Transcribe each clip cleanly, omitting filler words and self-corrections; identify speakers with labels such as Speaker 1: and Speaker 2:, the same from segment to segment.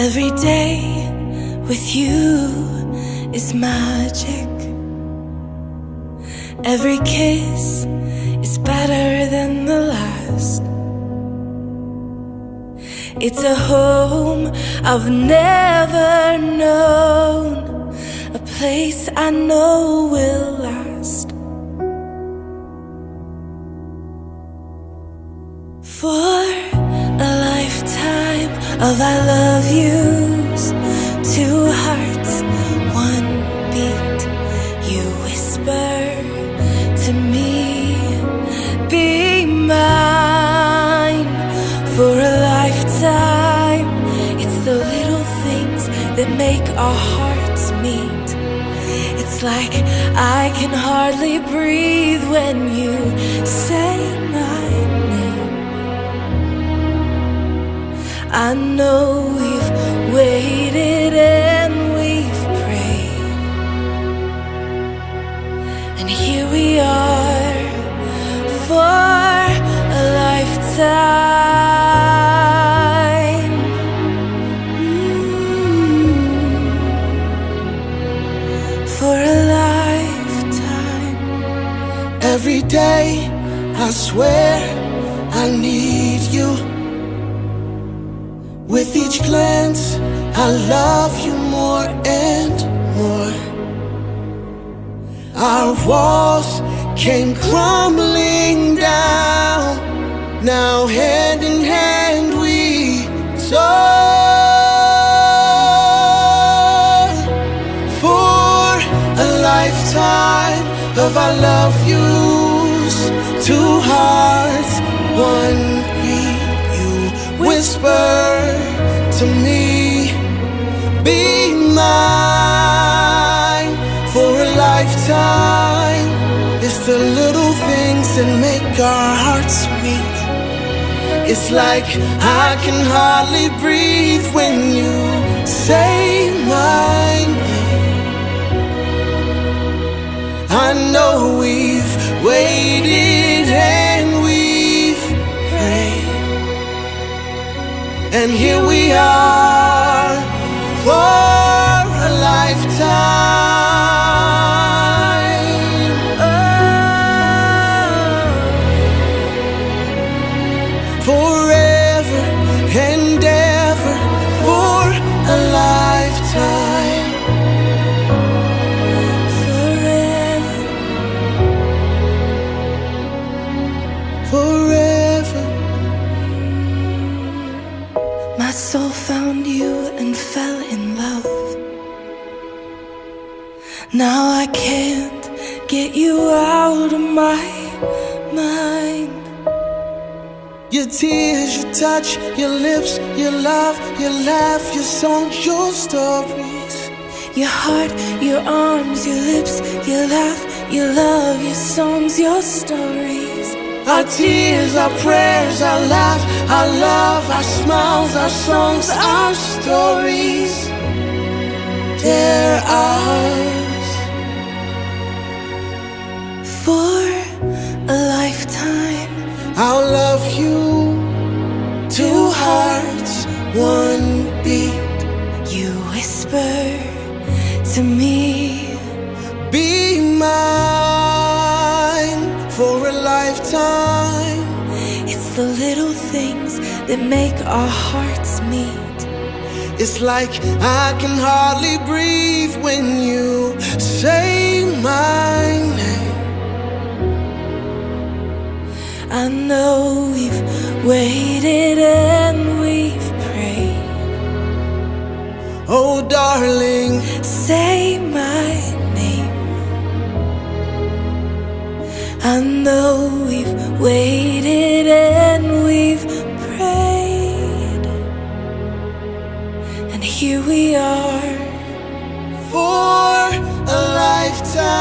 Speaker 1: Every day with you is magic. Every kiss is better than the last. It's a home I've never known, a place I know will last. For a lifetime of I love yous, two hearts, one beat. You whisper to me, be mine. For a lifetime, it's the little things that make our hearts meet. It's like I can hardly breathe when you say my name. I know we've waited and we've prayed, and here we are for a lifetime. For a lifetime.
Speaker 2: Every day I swear I need you. With each glance, I love you more and more. Our walls came crumbling down. Now hand in hand we soar. For a lifetime of I love yous, two hearts, one beat. You whisper to me, be mine. For a lifetime, it's the little things that make our hearts meet. It's like I can hardly breathe when you say my name. I know we've waited and we've prayed, and here we are for a lifetime. Forever and ever for a lifetime.
Speaker 1: Forever.
Speaker 2: Forever.
Speaker 1: My soul found you and fell in love. Now I can't get you out of my mind.
Speaker 2: Your tears, your touch, your lips, your love, your laugh, your songs, your stories.
Speaker 1: Your heart, your arms, your lips, your laugh, your love, your songs, your stories.
Speaker 2: Our tears, our prayers, our laugh, our love, our smiles, our songs, our stories. They're ours.
Speaker 1: For a lifetime,
Speaker 2: I'll love you, two hearts, one beat.
Speaker 1: you whisper to me,
Speaker 2: Be mine for a lifetime.
Speaker 1: it's the little things that make our hearts meet.
Speaker 2: It's like I can hardly breathe when you say my name.
Speaker 1: I know we've waited and we've prayed.
Speaker 2: Oh, darling,
Speaker 1: Say my name. I know we've waited and we've prayed, and here we are
Speaker 2: for a lifetime.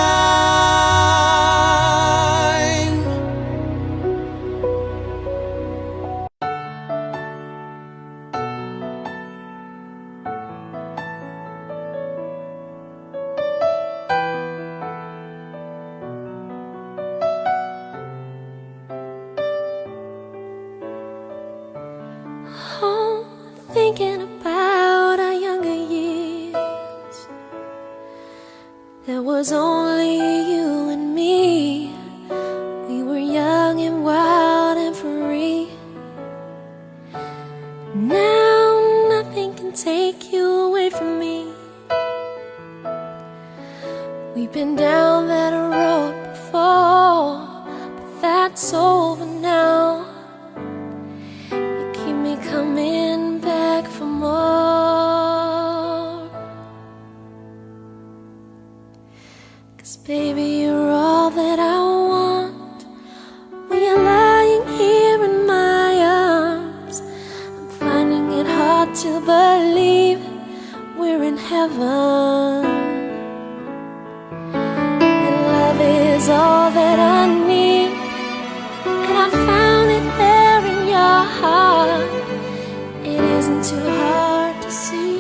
Speaker 1: thinking about was only you and me. We were young and wild and free. Now nothing can take you away from me. We've been down that road before, but that's over now. You keep me coming back for more. 'Cause baby, you're all that I want. When you're lying here in my arms, I'm finding it hard to believe we're in heaven. And love is all that I need, and I found it there in your heart. It isn't too hard to see.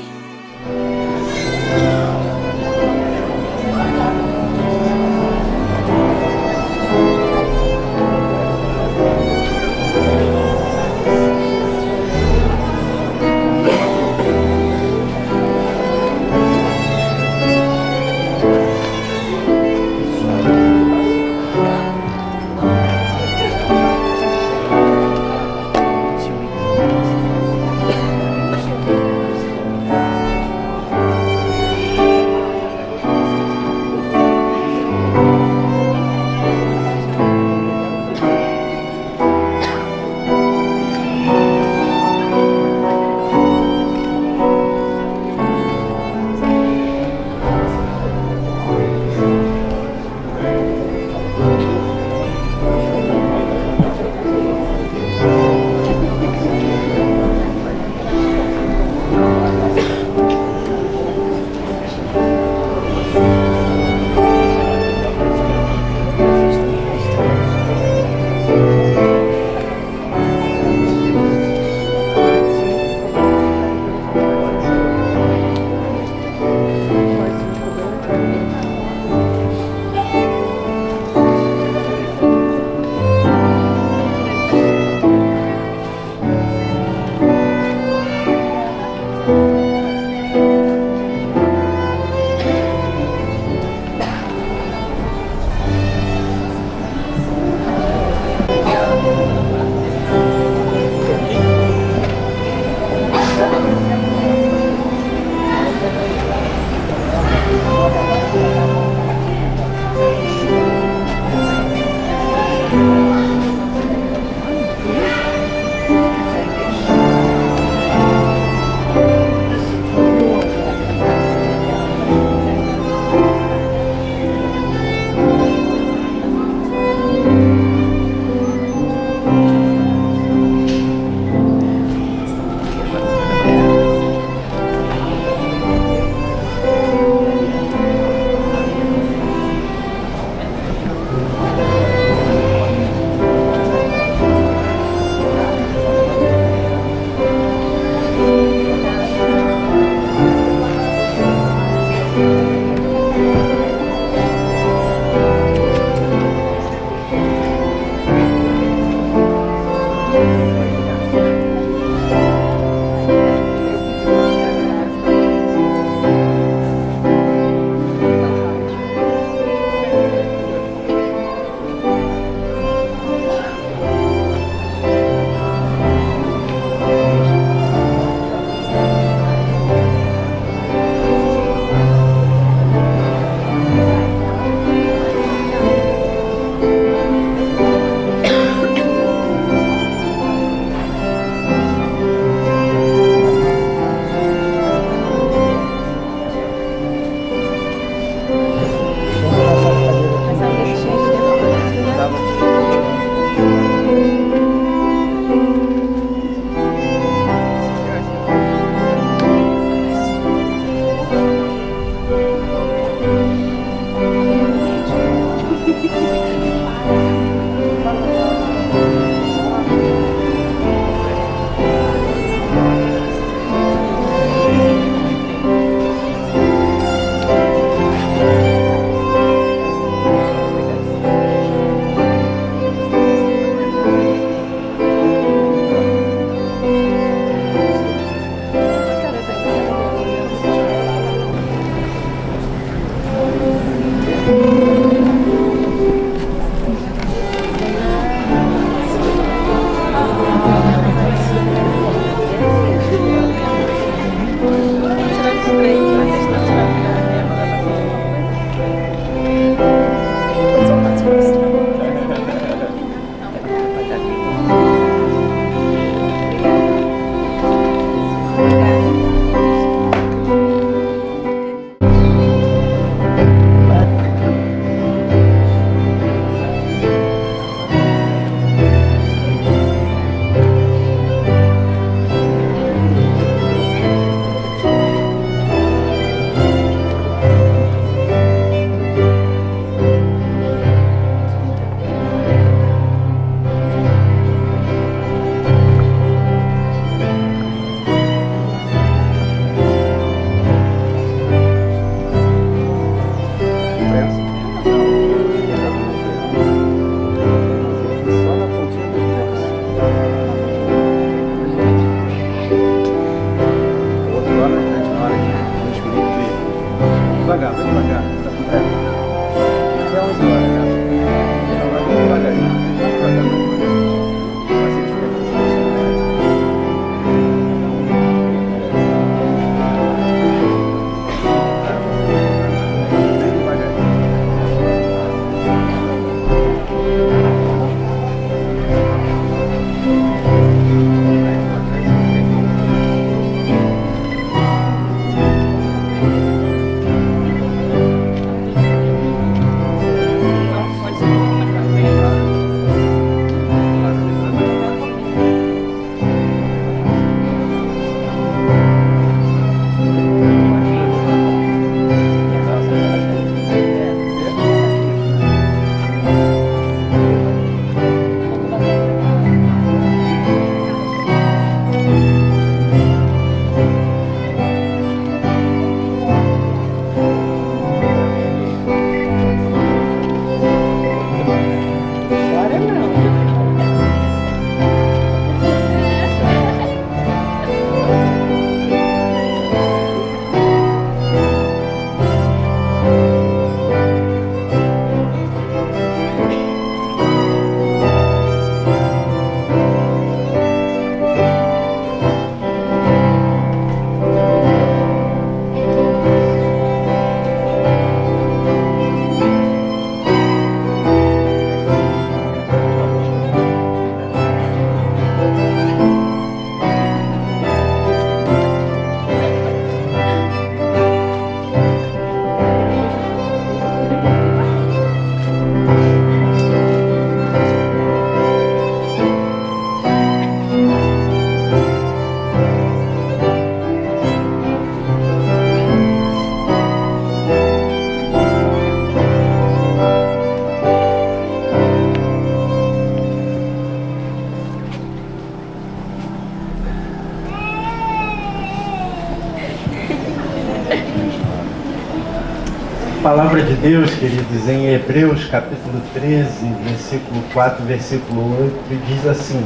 Speaker 3: Palavra de Deus, queridos, em Hebreus capítulo 13, versículo 4, versículo 8, diz assim: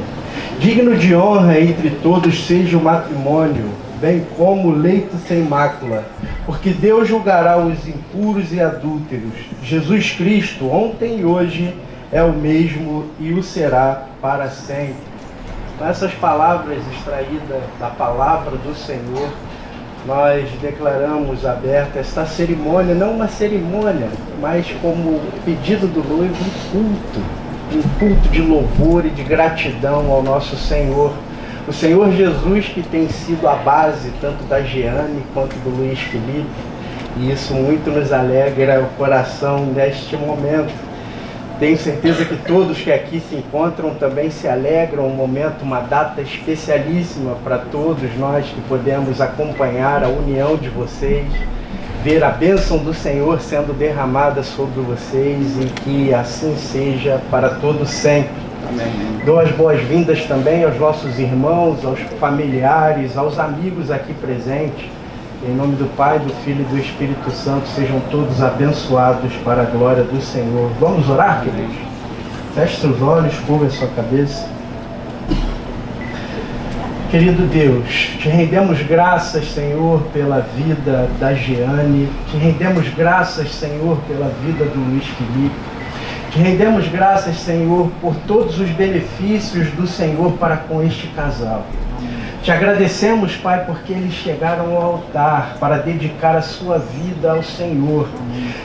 Speaker 3: digno de honra entre todos seja o matrimônio, bem como o leito sem mácula, porque Deus julgará os impuros e adúlteros. Jesus Cristo, ontem e hoje, é o mesmo e o será para sempre. Com essas palavras extraídas da palavra do Senhor, nós declaramos aberta esta cerimônia, não uma cerimônia, mas como pedido do noivo, um culto de louvor e de gratidão ao nosso Senhor. O Senhor Jesus, que tem sido a base tanto da Jeane quanto do Luiz Felipe, e isso muito nos alegra o coração neste momento. Tenho certeza que todos que aqui se encontram também se alegram, um momento, uma data especialíssima para todos nós que podemos acompanhar a união de vocês, ver a bênção do Senhor sendo derramada sobre vocês e que assim seja para todo sempre. Amém. Dou as boas-vindas também aos nossos irmãos, aos familiares, aos amigos aqui presentes. Em nome do Pai, do Filho e do Espírito Santo, sejam todos abençoados para a glória do Senhor. Vamos orar, queridos? Feche seus olhos, curva a sua cabeça. Querido Deus, te rendemos graças, Senhor, pela vida da Jeane. Te rendemos graças, Senhor, pela vida do Luiz Felipe. Te rendemos graças, Senhor, por todos os benefícios do Senhor para com este casal. Te agradecemos, Pai, porque eles chegaram ao altar para dedicar a sua vida ao Senhor.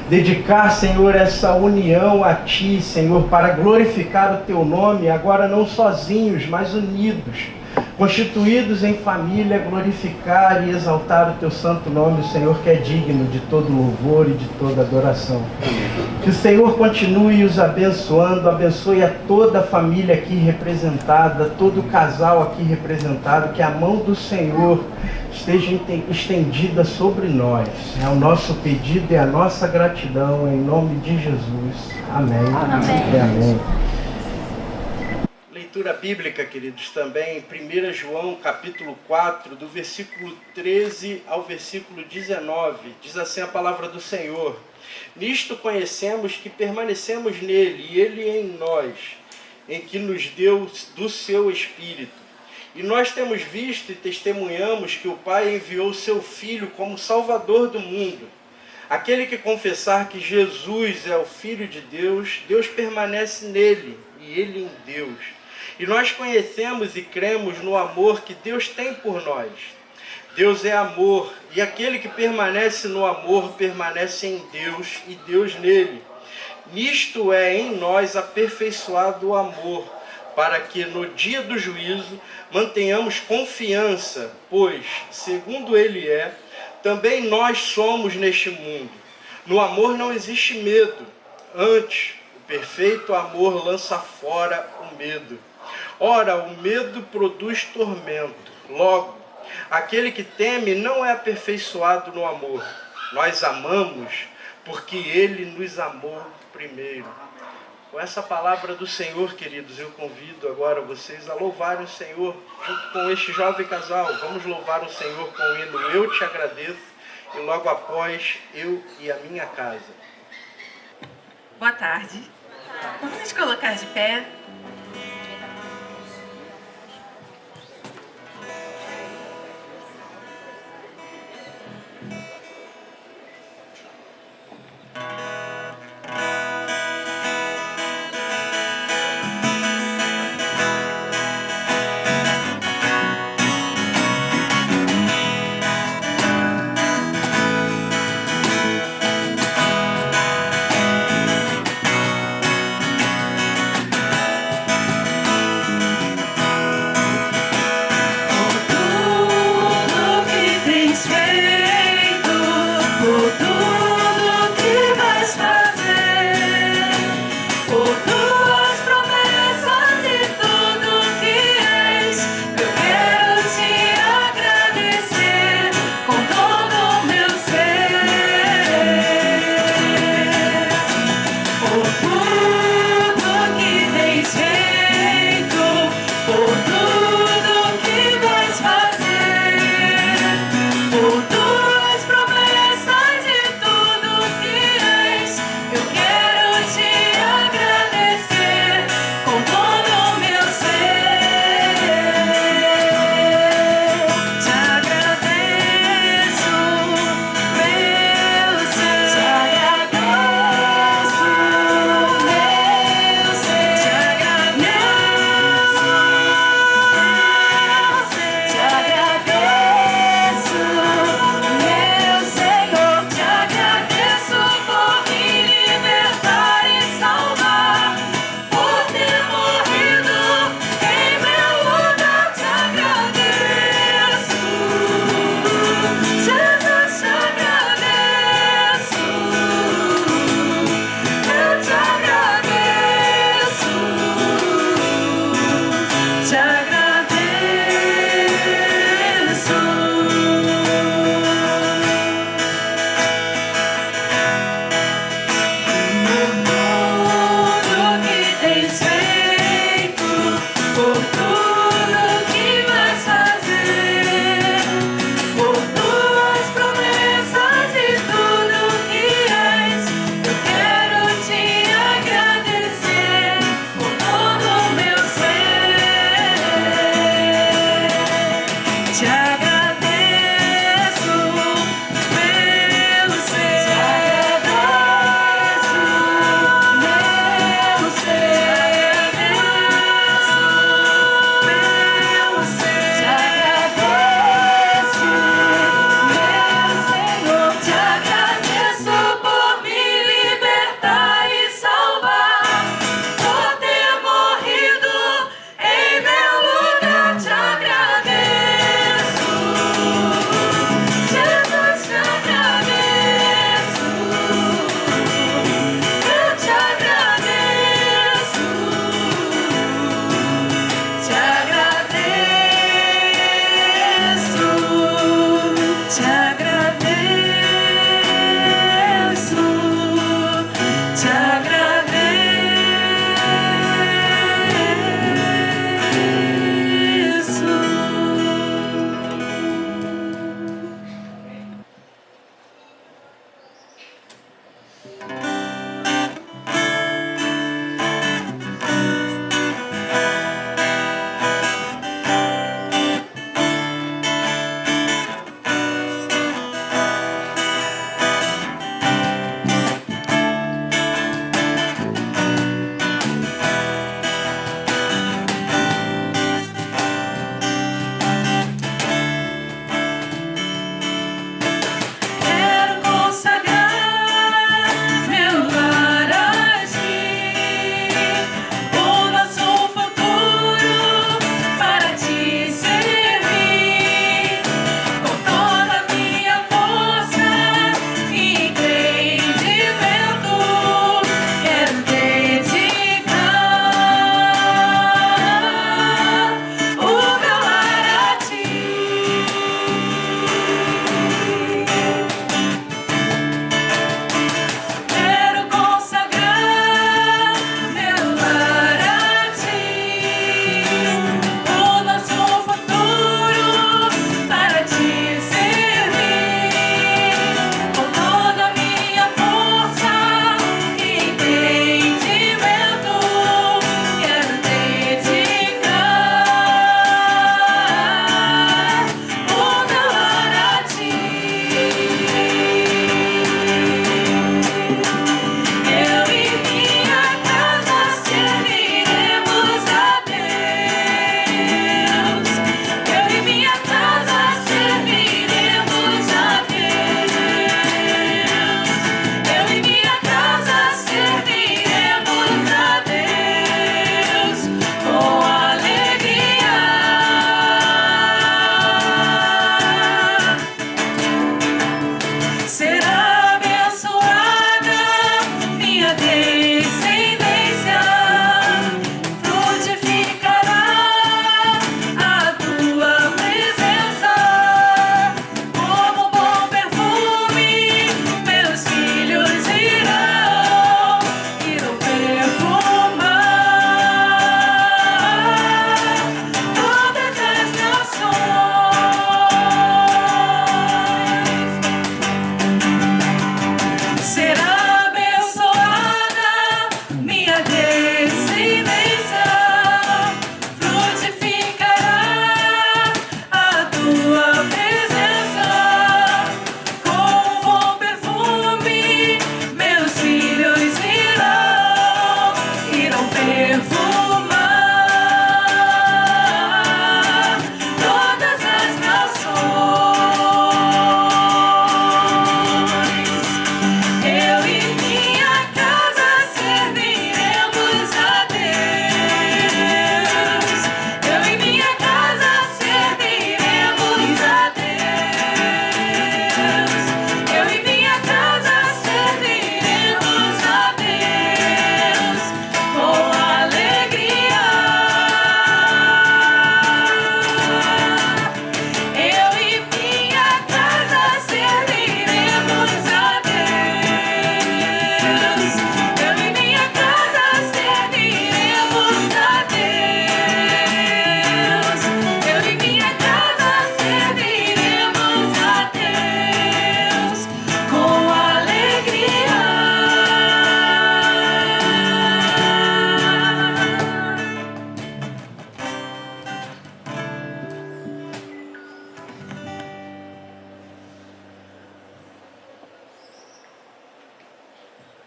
Speaker 3: Dedicar, Senhor, essa união a Ti, Senhor, para glorificar o Teu nome, agora não sozinhos, mas unidos, constituídos em família, glorificar e exaltar o Teu santo nome, o Senhor que é digno de todo louvor e de toda adoração. Que o Senhor continue os abençoando, abençoe a toda a família aqui representada, todo o casal aqui representado, que a mão do Senhor esteja estendida sobre nós. É o nosso pedido e a nossa gratidão, em nome de Jesus. Amém. Amém. Amém. Leitura bíblica, queridos, também em 1 João capítulo 4, do versículo 13 ao versículo 19, diz assim a palavra do Senhor: nisto conhecemos que permanecemos nele e ele em nós, em que nos deu do seu Espírito. E nós temos visto e testemunhamos que o Pai enviou o seu Filho como Salvador do mundo. Aquele que confessar que Jesus é o Filho de Deus, Deus permanece nele e ele em Deus. E nós conhecemos e cremos no amor que Deus tem por nós. Deus é amor, e aquele que permanece no amor permanece em Deus e Deus nele. Nisto é em nós aperfeiçoado o amor, para que no dia do juízo mantenhamos confiança, pois, segundo ele é, também nós somos neste mundo. No amor não existe medo, antes, o perfeito amor lança fora o medo. Ora, o medo produz tormento. Logo, aquele que teme não é aperfeiçoado no amor. Nós amamos porque ele nos amou primeiro. Com essa palavra do Senhor, queridos, eu convido agora vocês a louvarem o Senhor junto com este jovem casal. Vamos louvar o Senhor com o hino Eu Te Agradeço e logo após Eu e a Minha Casa.
Speaker 4: Boa tarde. Vamos nos colocar de pé. Te agradeço pelo ser. Te agradeço pelo ser. Te agradeço pelo Senhor. Te agradeço por me libertar e salvar, por ter morrido em meu lugar. Te agradeço.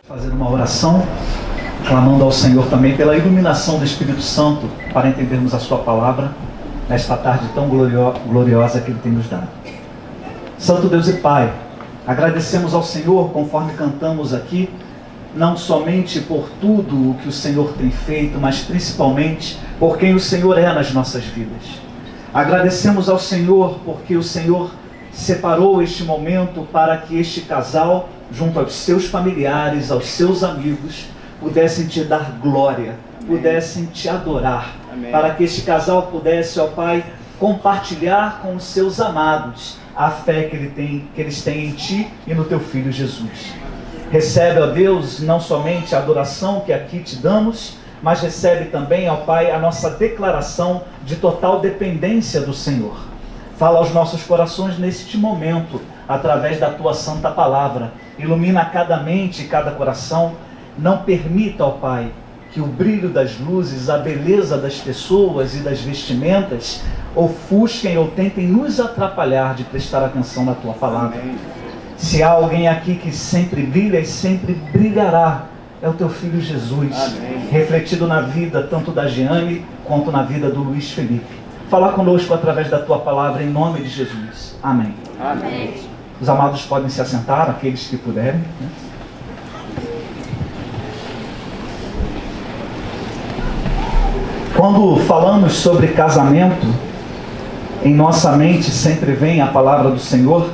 Speaker 5: Fazer uma oração, clamando ao Senhor também pela iluminação do Espírito Santo para entendermos a sua palavra nesta tarde tão gloriosa que Ele tem nos dado. Santo Deus e Pai, agradecemos ao Senhor conforme cantamos aqui, não somente por tudo o que o Senhor tem feito, mas principalmente por quem o Senhor é nas nossas vidas. Agradecemos ao Senhor porque o Senhor separou este momento para que este casal, junto aos seus familiares, aos seus amigos, pudessem te dar glória, pudessem te adorar. Amém. Para que este casal pudesse, ó Pai, compartilhar com os seus amados a fé que eles têm em Ti e no Teu Filho Jesus. Recebe, ó Deus, não somente a adoração que aqui te damos, mas recebe também, ó Pai, a nossa declaração de total dependência do Senhor. Fala aos nossos corações neste momento, através da Tua santa palavra. Ilumina cada mente e cada coração. Não permita, ó Pai, que o brilho das luzes, a beleza das pessoas e das vestimentas ofusquem ou tentem nos atrapalhar de prestar atenção na Tua palavra. Amém. Se há alguém aqui que sempre brilha e sempre brilhará, é o Teu Filho Jesus. Amém. Refletido na vida tanto da Jeane quanto na vida do Luiz Felipe. Fala conosco através da Tua palavra em nome de Jesus. Amém. Amém. Os amados podem se assentar, aqueles que puderem. Quando falamos sobre casamento, em nossa mente sempre vem a palavra do Senhor,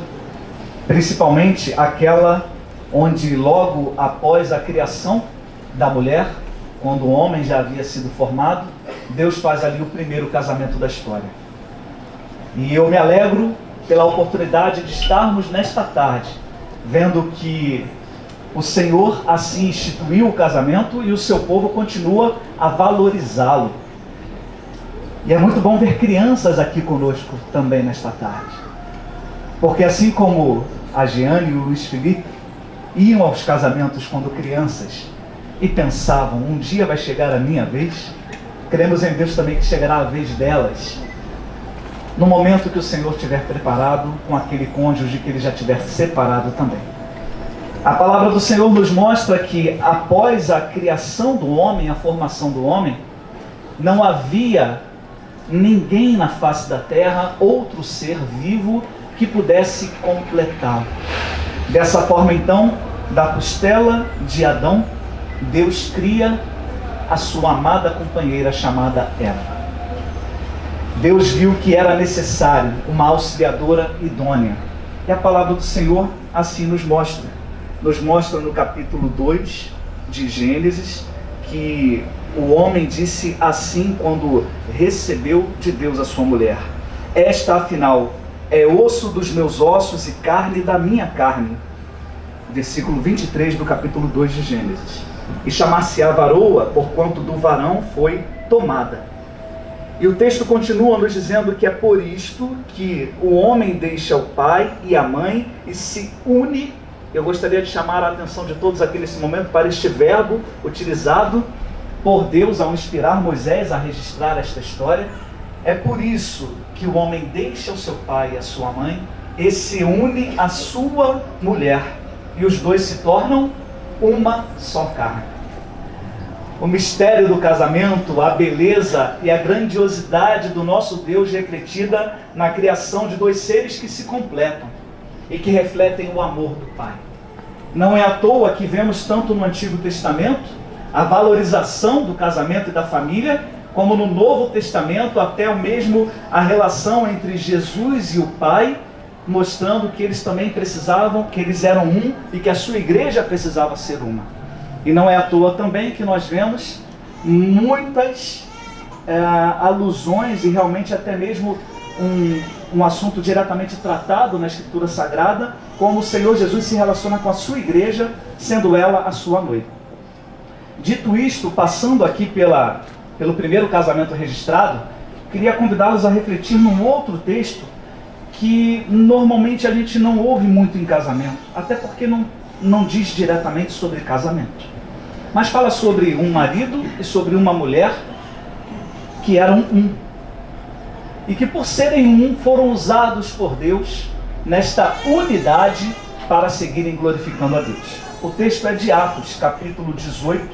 Speaker 5: principalmente aquela onde logo após a criação da mulher, quando o homem já havia sido formado, Deus faz ali o primeiro casamento da história. E eu me alegro pela oportunidade de estarmos nesta tarde, vendo que o Senhor assim instituiu o casamento e o seu povo continua a valorizá-lo. E é muito bom ver crianças aqui conosco também nesta tarde. Porque assim como a Jeane e o Luiz Felipe iam aos casamentos quando crianças e pensavam, um dia vai chegar a minha vez, cremos em Deus também que chegará a vez delas, no momento que o Senhor tiver preparado com aquele cônjuge que Ele já tiver separado também. A palavra do Senhor nos mostra que após a criação do homem, a formação do homem, não havia ninguém na face da terra, outro ser vivo que pudesse completá-lo. Dessa forma então, da costela de Adão, Deus cria a sua amada companheira chamada Eva. Deus viu que era necessário uma auxiliadora idônea. E a palavra do Senhor assim nos mostra. Nos mostra no capítulo 2 de Gênesis que o homem disse assim quando recebeu de Deus a sua mulher: esta afinal é osso dos meus ossos e carne da minha carne. Versículo 23 do capítulo 2 de Gênesis. E chamar-se-á varoa, porquanto do varão foi tomada. E o texto continua nos dizendo que é por isto que o homem deixa o pai e a mãe e se une. Eu gostaria de chamar a atenção de todos aqui nesse momento para este verbo utilizado por Deus ao inspirar Moisés a registrar esta história. É por isso que o homem deixa o seu pai e a sua mãe e se une à sua mulher. E os dois se tornam uma só carne. O mistério do casamento, a beleza e a grandiosidade do nosso Deus refletida na criação de dois seres que se completam e que refletem o amor do Pai. Não é à toa que vemos tanto no Antigo Testamento a valorização do casamento e da família, como no Novo Testamento até mesmo a relação entre Jesus e o Pai, mostrando que eles também precisavam, que eles eram um e que a sua igreja precisava ser uma. E não é à toa também que nós vemos muitas alusões e realmente até mesmo um assunto diretamente tratado na Escritura Sagrada, como o Senhor Jesus se relaciona com a sua igreja, sendo ela a sua noiva. Dito isto, passando aqui pelo primeiro casamento registrado, queria convidá-los a refletir num outro texto que normalmente a gente não ouve muito em casamento, até porque não diz diretamente sobre casamento. Mas fala sobre um marido e sobre uma mulher que eram um. E que por serem um foram usados por Deus nesta unidade para seguirem glorificando a Deus. O texto é de Atos, capítulo 18,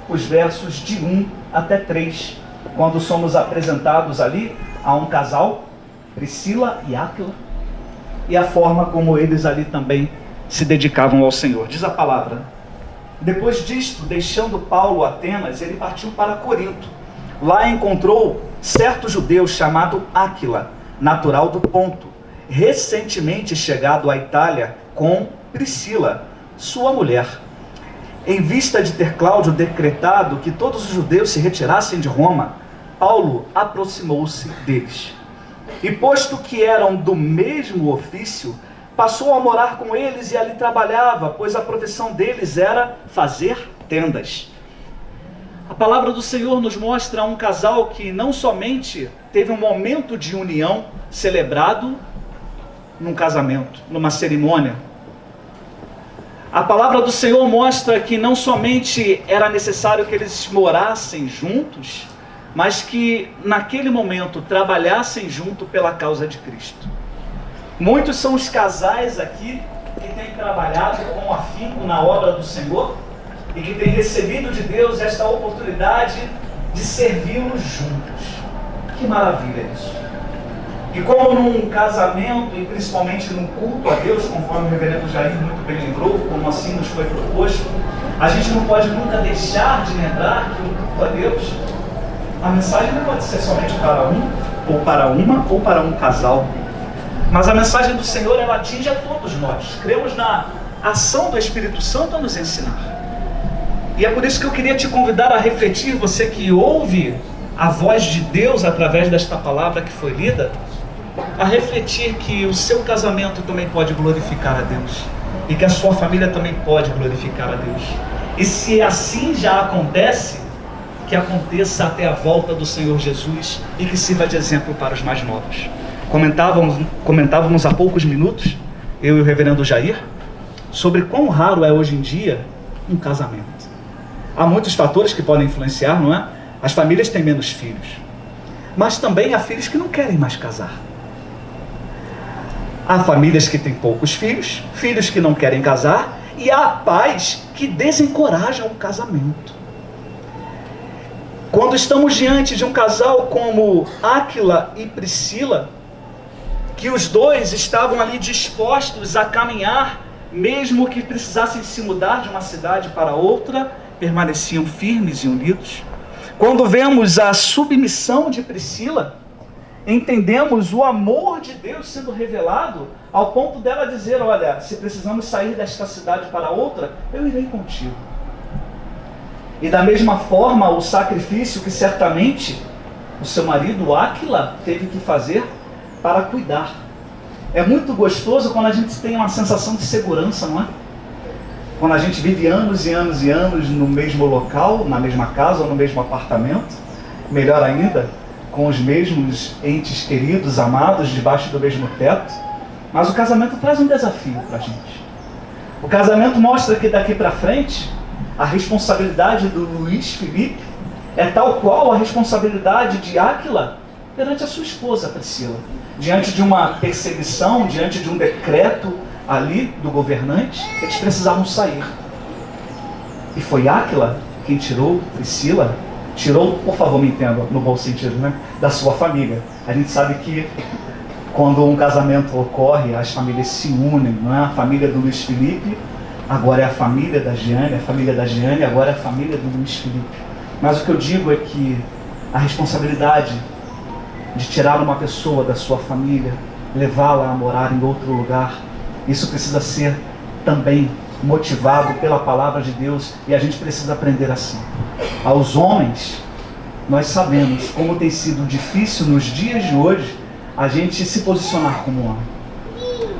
Speaker 5: os versos de 1 até 3, quando somos apresentados ali a um casal, Priscila e Áquila, e a forma como eles ali também se dedicavam ao Senhor. Diz a palavra: depois disto, deixando Paulo Atenas, ele partiu para Corinto. Lá encontrou certo judeu chamado Áquila, natural do Ponto, recentemente chegado à Itália com Priscila, sua mulher. Em vista de ter Cláudio decretado que todos os judeus se retirassem de Roma, Paulo aproximou-se deles. E posto que eram do mesmo ofício, passou a morar com eles e ali trabalhava, pois a profissão deles era fazer tendas. A palavra do Senhor nos mostra um casal que não somente teve um momento de união celebrado num casamento, numa cerimônia. A palavra do Senhor mostra que não somente era necessário que eles morassem juntos, mas que naquele momento trabalhassem junto pela causa de Cristo. Muitos são os casais aqui que têm trabalhado com afinco na obra do Senhor e que têm recebido de Deus esta oportunidade de servi-los juntos. Que maravilha isso! E como num casamento, e principalmente num culto a Deus, conforme o reverendo Jair muito bem lembrou, como assim nos foi proposto, a gente não pode nunca deixar de lembrar que o culto a Deus, a mensagem não pode ser somente para um, ou para uma, ou para um casal. Mas a mensagem do Senhor, ela atinge a todos nós. Cremos na ação do Espírito Santo a nos ensinar. E é por isso que eu queria te convidar a refletir, você que ouve a voz de Deus através desta palavra que foi lida, a refletir que o seu casamento também pode glorificar a Deus. E que a sua família também pode glorificar a Deus. E se assim já acontece, que aconteça até a volta do Senhor Jesus e que sirva de exemplo para os mais novos. Comentávamos há poucos minutos, eu e o reverendo Jair, sobre quão raro é hoje em dia um casamento. Há muitos fatores que podem influenciar, não é? As famílias têm menos filhos, mas também há filhos que não querem mais casar. Há famílias que têm poucos filhos, filhos que não querem casar, e há pais que desencorajam o casamento. Quando estamos diante de um casal como Áquila e Priscila, que os dois estavam ali dispostos a caminhar, mesmo que precisassem se mudar de uma cidade para outra, permaneciam firmes e unidos. Quando vemos a submissão de Priscila, entendemos o amor de Deus sendo revelado, ao ponto dela dizer: olha, se precisamos sair desta cidade para outra, eu irei contigo. E da mesma forma, o sacrifício que certamente o seu marido Áquila teve que fazer para cuidar. É muito gostoso quando a gente tem uma sensação de segurança, não é? Quando a gente vive anos e anos e anos no mesmo local, na mesma casa ou no mesmo apartamento, melhor ainda, com os mesmos entes queridos, amados, debaixo do mesmo teto. Mas o casamento traz um desafio para a gente. O casamento mostra que daqui para frente, a responsabilidade do Luiz Felipe é tal qual a responsabilidade de Áquila perante a sua esposa Priscila. Diante de uma perseguição, diante de um decreto ali do governante, eles precisavam sair. E foi Áquila quem tirou Priscila, tirou, por favor me entenda, no bom sentido, né, da sua família. A gente sabe que quando um casamento ocorre, as famílias se unem, não é? A família do Luiz Felipe agora é a família da Giane, a família da Giane agora é a família do Luiz Felipe. Mas o que eu digo é que a responsabilidade de tirar uma pessoa da sua família, levá-la a morar em outro lugar, isso precisa ser também motivado pela palavra de Deus, e a gente precisa aprender assim. Aos homens, nós sabemos como tem sido difícil nos dias de hoje a gente se posicionar como homem.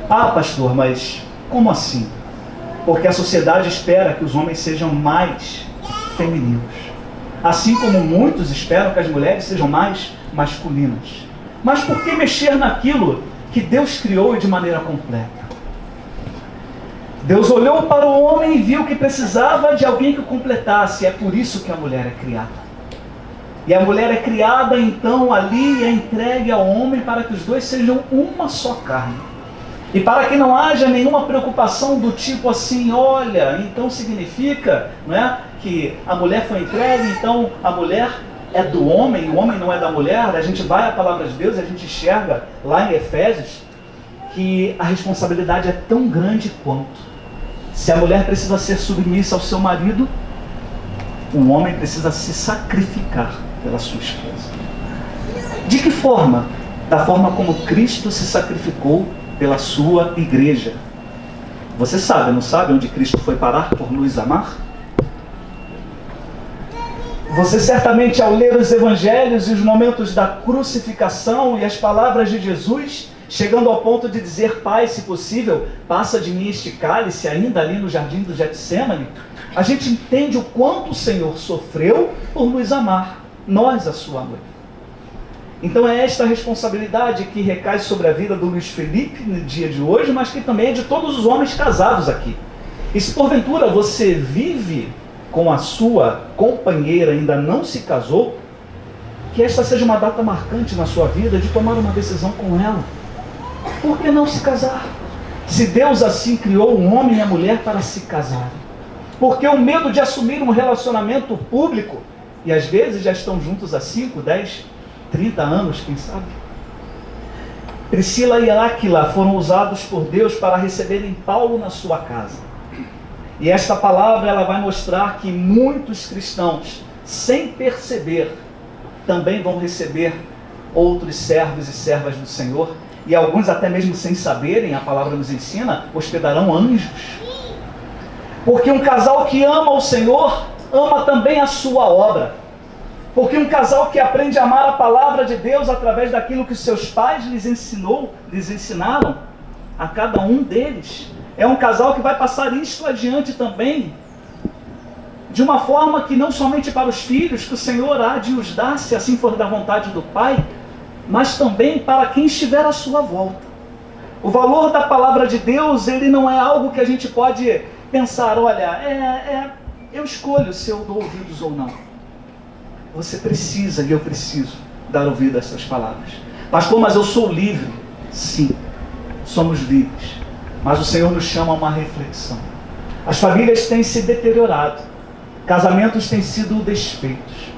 Speaker 5: Ah, pastor, mas como assim? Porque a sociedade espera que os homens sejam mais femininos, assim como muitos esperam que as mulheres sejam mais masculinas. Mas por que mexer naquilo que Deus criou de maneira completa? Deus olhou para o homem e viu que precisava de alguém que o completasse. É por isso que a mulher é criada. E a mulher é criada então ali e é entregue ao homem para que os dois sejam uma só carne. E para que não haja nenhuma preocupação do tipo assim, olha, então significa, não é, que a mulher foi entregue, então a mulher é do homem, o homem não é da mulher. A gente vai à palavra de Deus e a gente enxerga lá em Efésios que a responsabilidade é tão grande quanto. Se a mulher precisa ser submissa ao seu marido, o homem precisa se sacrificar pela sua esposa. De que forma? Da forma como Cristo se sacrificou pela sua igreja. Você sabe, não sabe onde Cristo foi parar por nos amar? Você certamente, ao ler os evangelhos e os momentos da crucificação e as palavras de Jesus, chegando ao ponto de dizer, Pai, se possível, passa de mim este cálice, ainda ali no jardim do Getsêmani, a gente entende o quanto o Senhor sofreu por nos amar, nós, a sua noiva. Então é esta responsabilidade que recai sobre a vida do Luiz Felipe no dia de hoje, mas que também é de todos os homens casados aqui. E se porventura você vive com a sua companheira, ainda não se casou, que esta seja uma data marcante na sua vida de tomar uma decisão com ela. Por que não se casar? Se Deus assim criou um homem e a mulher para se casarem. Porque o medo de assumir um relacionamento público, e às vezes já estão juntos há 5, 10, 30 anos, quem sabe? Priscila e Áquila foram usados por Deus para receberem Paulo na sua casa. E esta palavra ela vai mostrar que muitos cristãos, sem perceber, também vão receber outros servos e servas do Senhor. E alguns até mesmo sem saberem, a palavra nos ensina, hospedarão anjos. Porque um casal que ama o Senhor, ama também a sua obra. Porque um casal que aprende a amar a palavra de Deus através daquilo que seus pais lhes ensinaram, a cada um deles, é um casal que vai passar isto adiante também, de uma forma que não somente para os filhos, que o Senhor há de os dar, se assim for da vontade do Pai, mas também para quem estiver à sua volta. O valor da palavra de Deus, ele não é algo que a gente pode pensar, olha, eu escolho se eu dou ouvidos ou não. Você precisa e eu preciso dar ouvido a essas palavras. Pastor, mas eu sou livre. Sim, somos livres. Mas o Senhor nos chama a uma reflexão. As famílias têm se deteriorado. Casamentos têm sido desfeitos.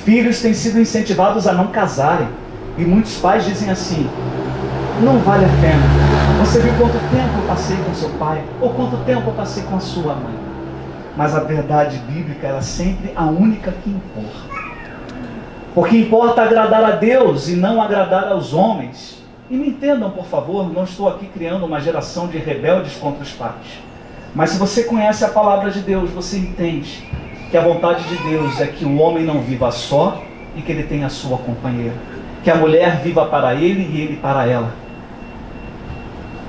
Speaker 5: Filhos têm sido incentivados a não casarem. E muitos pais dizem assim, não vale a pena. Você viu quanto tempo eu passei com seu pai? Ou quanto tempo eu passei com a sua mãe? Mas a verdade bíblica, ela é sempre a única que importa. Porque importa agradar a Deus e não agradar aos homens. E me entendam, por favor, não estou aqui criando uma geração de rebeldes contra os pais. Mas se você conhece a palavra de Deus, você entende que a vontade de Deus é que o homem não viva só e que ele tenha a sua companheira. Que a mulher viva para ele e ele para ela.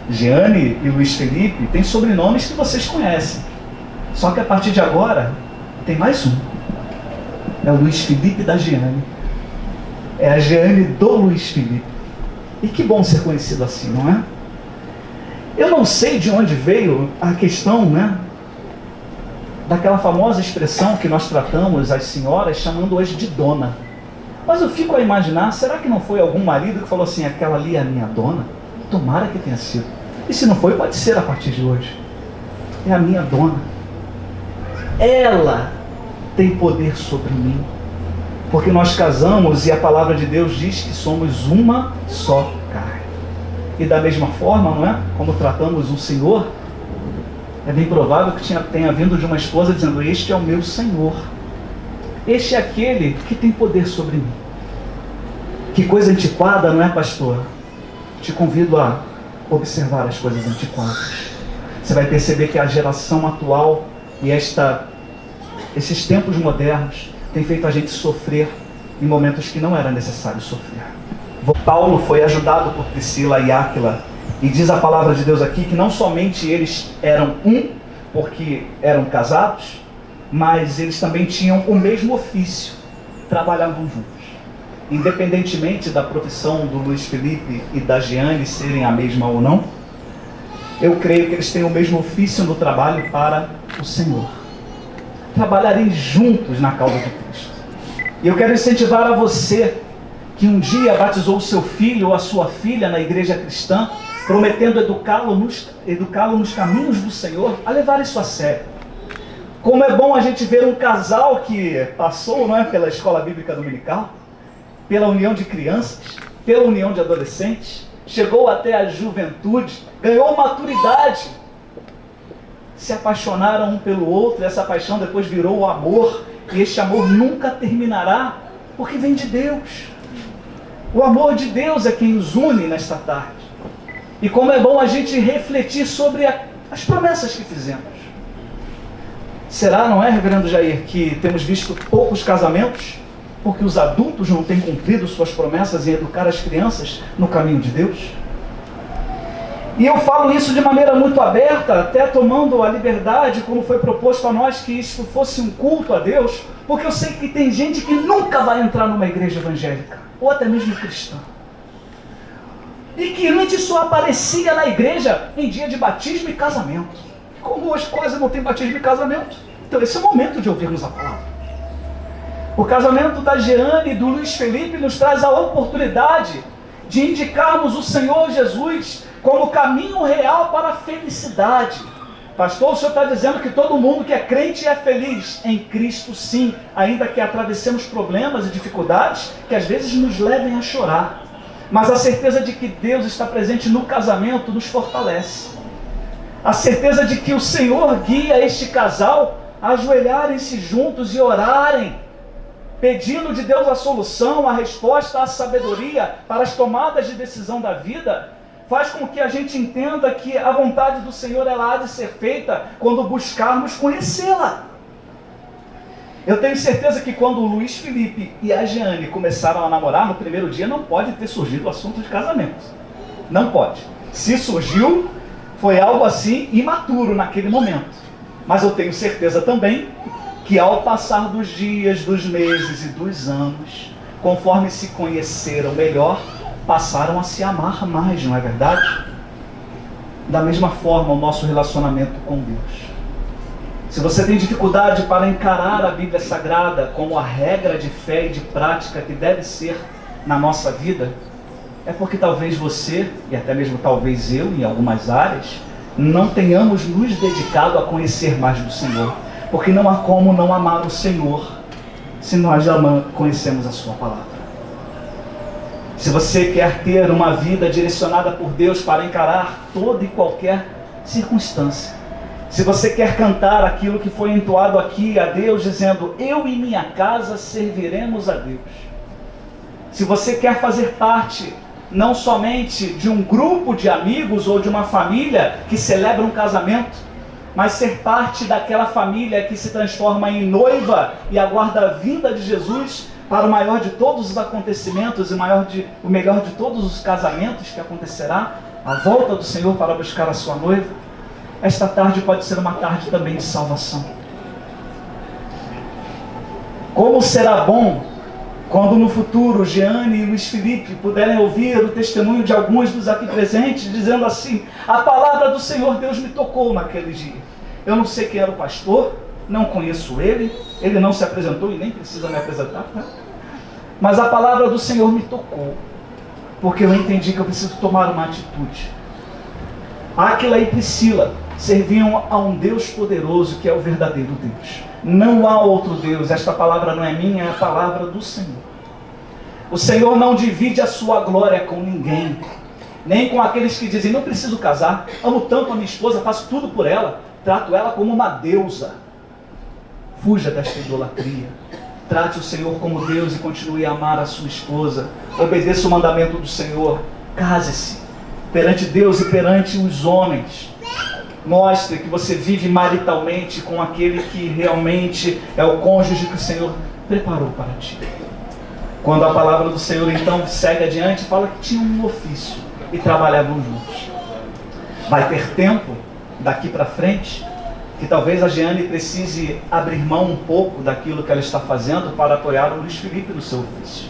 Speaker 5: Jeane e Luiz Felipe têm sobrenomes que vocês conhecem. Só que a partir de agora, tem mais um. É o Luiz Felipe da Jeane. É a Jeane do Luiz Felipe. E que bom ser conhecido assim, não é? Eu não sei de onde veio a questão, né? Daquela famosa expressão que nós tratamos as senhoras chamando-as de dona. Mas eu fico a imaginar, será que não foi algum marido que falou assim, aquela ali é a minha dona? Tomara que tenha sido. E se não foi, pode ser a partir de hoje. É a minha dona. Ela tem poder sobre mim. Porque nós casamos e a palavra de Deus diz que somos uma só carne. E da mesma forma, não é? Como tratamos o Senhor, é bem provável que tenha vindo de uma esposa dizendo, este é o meu Senhor. Este é aquele que tem poder sobre mim. Que coisa antiquada, não é, pastor? Te convido a observar as coisas antiquadas. Você vai perceber que a geração atual e esses tempos modernos têm feito a gente sofrer em momentos que não era necessário sofrer. Paulo foi ajudado por Priscila e Áquila, e diz a palavra de Deus aqui que não somente eles eram um, porque eram casados, mas eles também tinham o mesmo ofício, trabalhavam juntos. Independentemente da profissão do Luiz Felipe e da Jeane serem a mesma ou não, eu creio que eles têm o mesmo ofício no trabalho para o Senhor. Trabalharem juntos na causa de Cristo. E eu quero incentivar a você que um dia batizou o seu filho ou a sua filha na igreja cristã, prometendo educá-lo nos caminhos do Senhor, a levar isso a sério. Como é bom a gente ver um casal que passou, não é, pela escola bíblica dominical, pela união de crianças, pela união de adolescentes, chegou até a juventude, ganhou maturidade, se apaixonaram um pelo outro, e essa paixão depois virou o amor, e este amor nunca terminará, porque vem de Deus. O amor de Deus é quem nos une nesta tarde. E como é bom a gente refletir sobre as promessas que fizemos. Será, não é, reverendo Jair, que temos visto poucos casamentos porque os adultos não têm cumprido suas promessas em educar as crianças no caminho de Deus? E eu falo isso de maneira muito aberta, até tomando a liberdade, como foi proposto a nós, que isso fosse um culto a Deus, porque eu sei que tem gente que nunca vai entrar numa igreja evangélica, ou até mesmo cristã, e que antes só aparecia na igreja em dia de batismo e casamento. Como hoje quase não tem batismo e casamento, então esse é o momento de ouvirmos a palavra. O casamento da Jeane e do Luiz Felipe nos traz a oportunidade de indicarmos o Senhor Jesus como caminho real para a felicidade. Pastor, o senhor está dizendo que todo mundo que é crente é feliz. Em Cristo, sim, ainda que atravessemos problemas e dificuldades que às vezes nos levem a chorar. Mas a certeza de que Deus está presente no casamento nos fortalece. A certeza de que o Senhor guia este casal a ajoelharem-se juntos e orarem, pedindo de Deus a solução, a resposta, a sabedoria para as tomadas de decisão da vida, faz com que a gente entenda que a vontade do Senhor ela há de ser feita quando buscarmos conhecê-la. Eu tenho certeza que quando o Luiz Felipe e a Jeane começaram a namorar, no primeiro dia não pode ter surgido o assunto de casamento. Não pode. Se surgiu, foi algo assim imaturo naquele momento. Mas eu tenho certeza também que ao passar dos dias, dos meses e dos anos, conforme se conheceram melhor, passaram a se amar mais, não é verdade? Da mesma forma, o nosso relacionamento com Deus. Se você tem dificuldade para encarar a Bíblia Sagrada como a regra de fé e de prática que deve ser na nossa vida, é porque talvez você, e até mesmo talvez eu, em algumas áreas, não tenhamos nos dedicado a conhecer mais do Senhor. Porque não há como não amar o Senhor se nós já conhecemos a sua palavra. Se você quer ter uma vida direcionada por Deus para encarar toda e qualquer circunstância, se você quer cantar aquilo que foi entoado aqui a Deus, dizendo, eu e minha casa serviremos a Deus. Se você quer fazer parte não somente de um grupo de amigos ou de uma família que celebra um casamento, mas ser parte daquela família que se transforma em noiva e aguarda a vinda de Jesus para o maior de todos os acontecimentos e o melhor de todos os casamentos que acontecerá, a volta do Senhor para buscar a sua noiva, esta tarde pode ser uma tarde também de salvação. Como será bom quando no futuro Jeane e Luiz Felipe puderem ouvir o testemunho de alguns dos aqui presentes, dizendo assim, a palavra do Senhor Deus me tocou naquele dia. Eu não sei quem era o pastor, não conheço ele não se apresentou e nem precisa me apresentar, né? Mas a palavra do Senhor me tocou, porque eu entendi que eu preciso tomar uma atitude. Áquila e Priscila serviam a um Deus poderoso que é o verdadeiro Deus. Não há outro Deus, esta palavra não é minha, é a palavra do Senhor. O Senhor não divide a sua glória com ninguém, nem com aqueles que dizem, não preciso casar, amo tanto a minha esposa, faço tudo por ela, trato ela como uma deusa. Fuja desta idolatria. Trate o Senhor como Deus e continue a amar a sua esposa. Obedeça o mandamento do Senhor. Case-se perante Deus e perante os homens. Mostre que você vive maritalmente com aquele que realmente é o cônjuge que o Senhor preparou para ti. Quando a palavra do Senhor então segue adiante, fala que tinham um ofício e trabalhavam juntos. Vai ter tempo daqui para frente que talvez a Jeane precise abrir mão um pouco daquilo que ela está fazendo para apoiar o Luiz Felipe no seu ofício.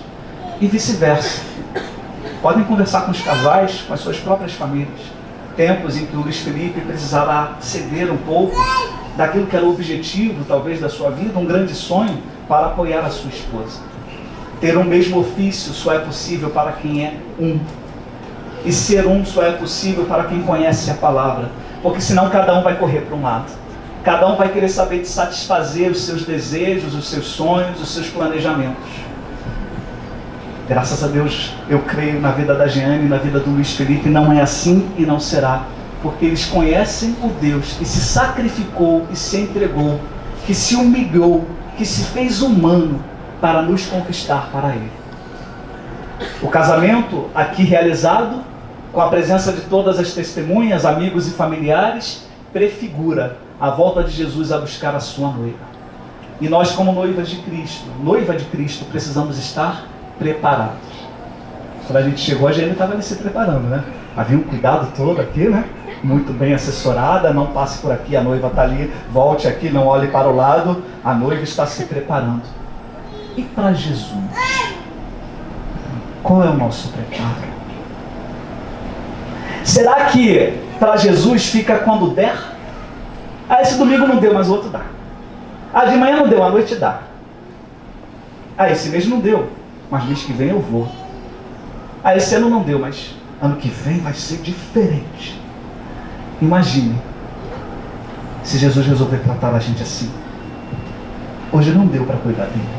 Speaker 5: E vice-versa. Podem conversar com os casais, com as suas próprias famílias. Tempos em que o Luiz Felipe precisará ceder um pouco daquilo que era o objetivo, talvez, da sua vida, um grande sonho, para apoiar a sua esposa. Ter um mesmo ofício só é possível para quem é um. E ser um só é possível para quem conhece a palavra, porque senão cada um vai correr para um lado. Cada um vai querer saber de satisfazer os seus desejos, os seus sonhos, os seus planejamentos. Graças a Deus, eu creio na vida da Jeane e na vida do Luiz Felipe, não é assim e não será, porque eles conhecem o Deus que se sacrificou e se entregou, que se humilhou, que se fez humano para nos conquistar para Ele. O casamento aqui realizado, com a presença de todas as testemunhas, amigos e familiares, prefigura a volta de Jesus a buscar a sua noiva. E nós, como noiva de Cristo, precisamos estar preparados. Quando a gente chegou, a gente estava ali se preparando, né? Havia um cuidado todo aqui, né? Muito bem assessorada, não passe por aqui, a noiva está ali, volte aqui, não olhe para o lado, a noiva está se preparando. E para Jesus? Qual é o nosso preparo? Será que para Jesus fica quando der? Ah, esse domingo não deu, mas o outro dá. Ah, de manhã não deu, à noite dá. Ah, esse mês não deu, mas mês que vem eu vou. Ah, esse ano não deu, mas ano que vem vai ser diferente. Imagine se Jesus resolver tratar a gente assim. Hoje não deu para cuidar dele.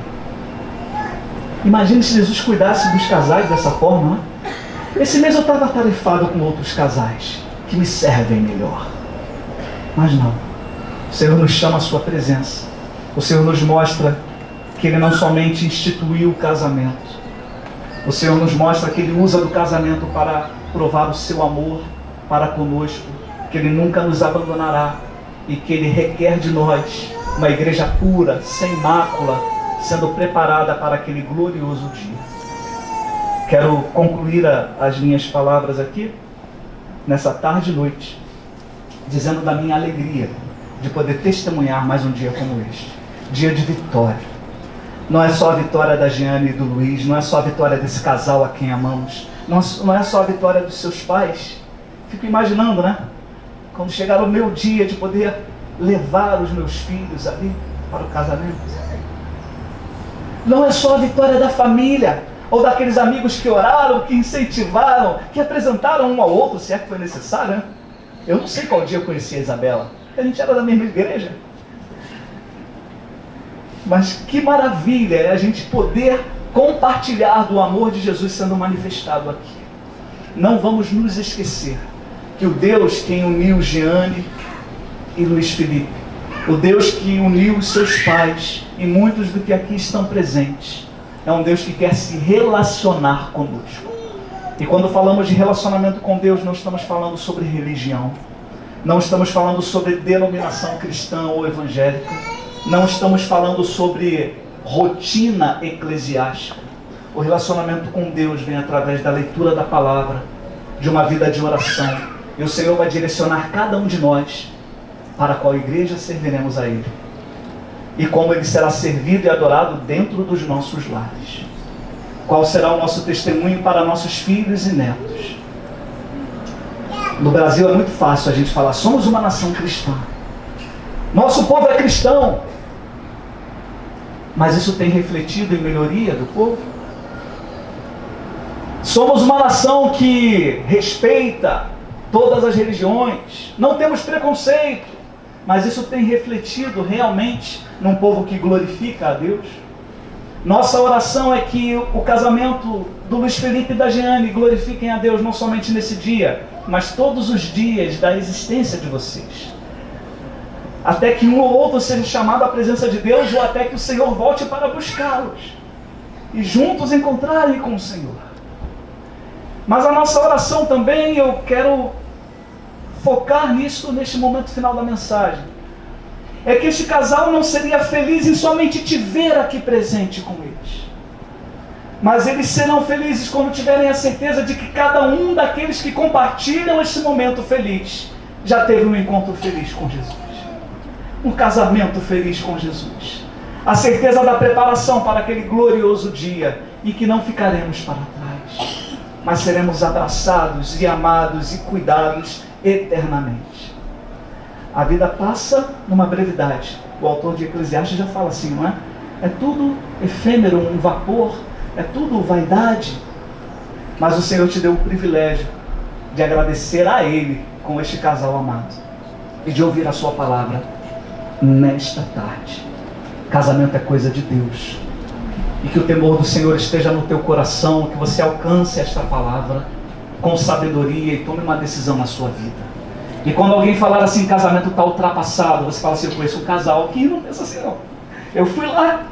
Speaker 5: Imagine se Jesus cuidasse dos casais dessa forma, né? Esse mês eu estava atarefado com outros casais que me servem melhor. Mas não. O Senhor nos chama à sua presença. O Senhor nos mostra que Ele não somente instituiu o casamento. O Senhor nos mostra que Ele usa do casamento para provar o seu amor para conosco, que Ele nunca nos abandonará e que Ele requer de nós uma igreja pura, sem mácula, sendo preparada para aquele glorioso dia. Quero concluir as minhas palavras aqui, nessa tarde e noite, dizendo da minha alegria de poder testemunhar mais um dia como este. Dia de vitória. Não é só a vitória da Jeane e do Luiz, não é só a vitória desse casal a quem amamos, não é só a vitória dos seus pais. Fico imaginando, né? Quando chegar o meu dia de poder levar os meus filhos ali para o casamento. Não é só a vitória da família, ou daqueles amigos que oraram, que incentivaram, que apresentaram um ao outro, se é que foi necessário, né? Eu não sei qual dia eu conheci a Isabela, a gente era da mesma igreja. Mas que maravilha é a gente poder compartilhar do amor de Jesus sendo manifestado aqui. Não vamos nos esquecer que o Deus quem uniu Jeane e Luiz Felipe, o Deus que uniu os seus pais e muitos do que aqui estão presentes, é um Deus que quer se relacionar conosco. E quando falamos de relacionamento com Deus, não estamos falando sobre religião, não estamos falando sobre denominação cristã ou evangélica, não estamos falando sobre rotina eclesiástica. O relacionamento com Deus vem através da leitura da palavra, de uma vida de oração. E o Senhor vai direcionar cada um de nós para qual igreja serviremos a Ele. E como Ele será servido e adorado dentro dos nossos lares. Qual será o nosso testemunho para nossos filhos e netos. No Brasil é muito fácil a gente falar, somos uma nação cristã. Nosso povo é cristão. Mas isso tem refletido em melhoria do povo? Somos uma nação que respeita todas as religiões, não temos preconceito, mas isso tem refletido realmente num povo que glorifica a Deus? Nossa oração é que o casamento do Luiz Felipe e da Jeane glorifiquem a Deus não somente nesse dia, mas todos os dias da existência de vocês. Até que um ou outro seja chamado à presença de Deus, ou até que o Senhor volte para buscá-los e juntos encontrarem com o Senhor. Mas a nossa oração também, eu quero focar nisso neste momento final da mensagem, é que este casal não seria feliz em somente te ver aqui presente com eles, mas eles serão felizes quando tiverem a certeza de que cada um daqueles que compartilham este momento feliz já teve um encontro feliz com Jesus, um casamento feliz com Jesus, a certeza da preparação para aquele glorioso dia e que não ficaremos para trás, mas seremos abraçados e amados e cuidados eternamente. A vida passa numa brevidade. O autor de Eclesiastes já fala assim, não é? É tudo efêmero, um vapor, é tudo vaidade. Mas o Senhor te deu o privilégio de agradecer a Ele com este casal amado e de ouvir a sua palavra nesta tarde. Casamento é coisa de Deus. E que o temor do Senhor esteja no teu coração, que você alcance esta palavra com sabedoria e tome uma decisão na sua vida. E quando alguém falar assim, casamento está ultrapassado, você fala assim, eu conheço um casal que não pensa assim não. Eu fui lá,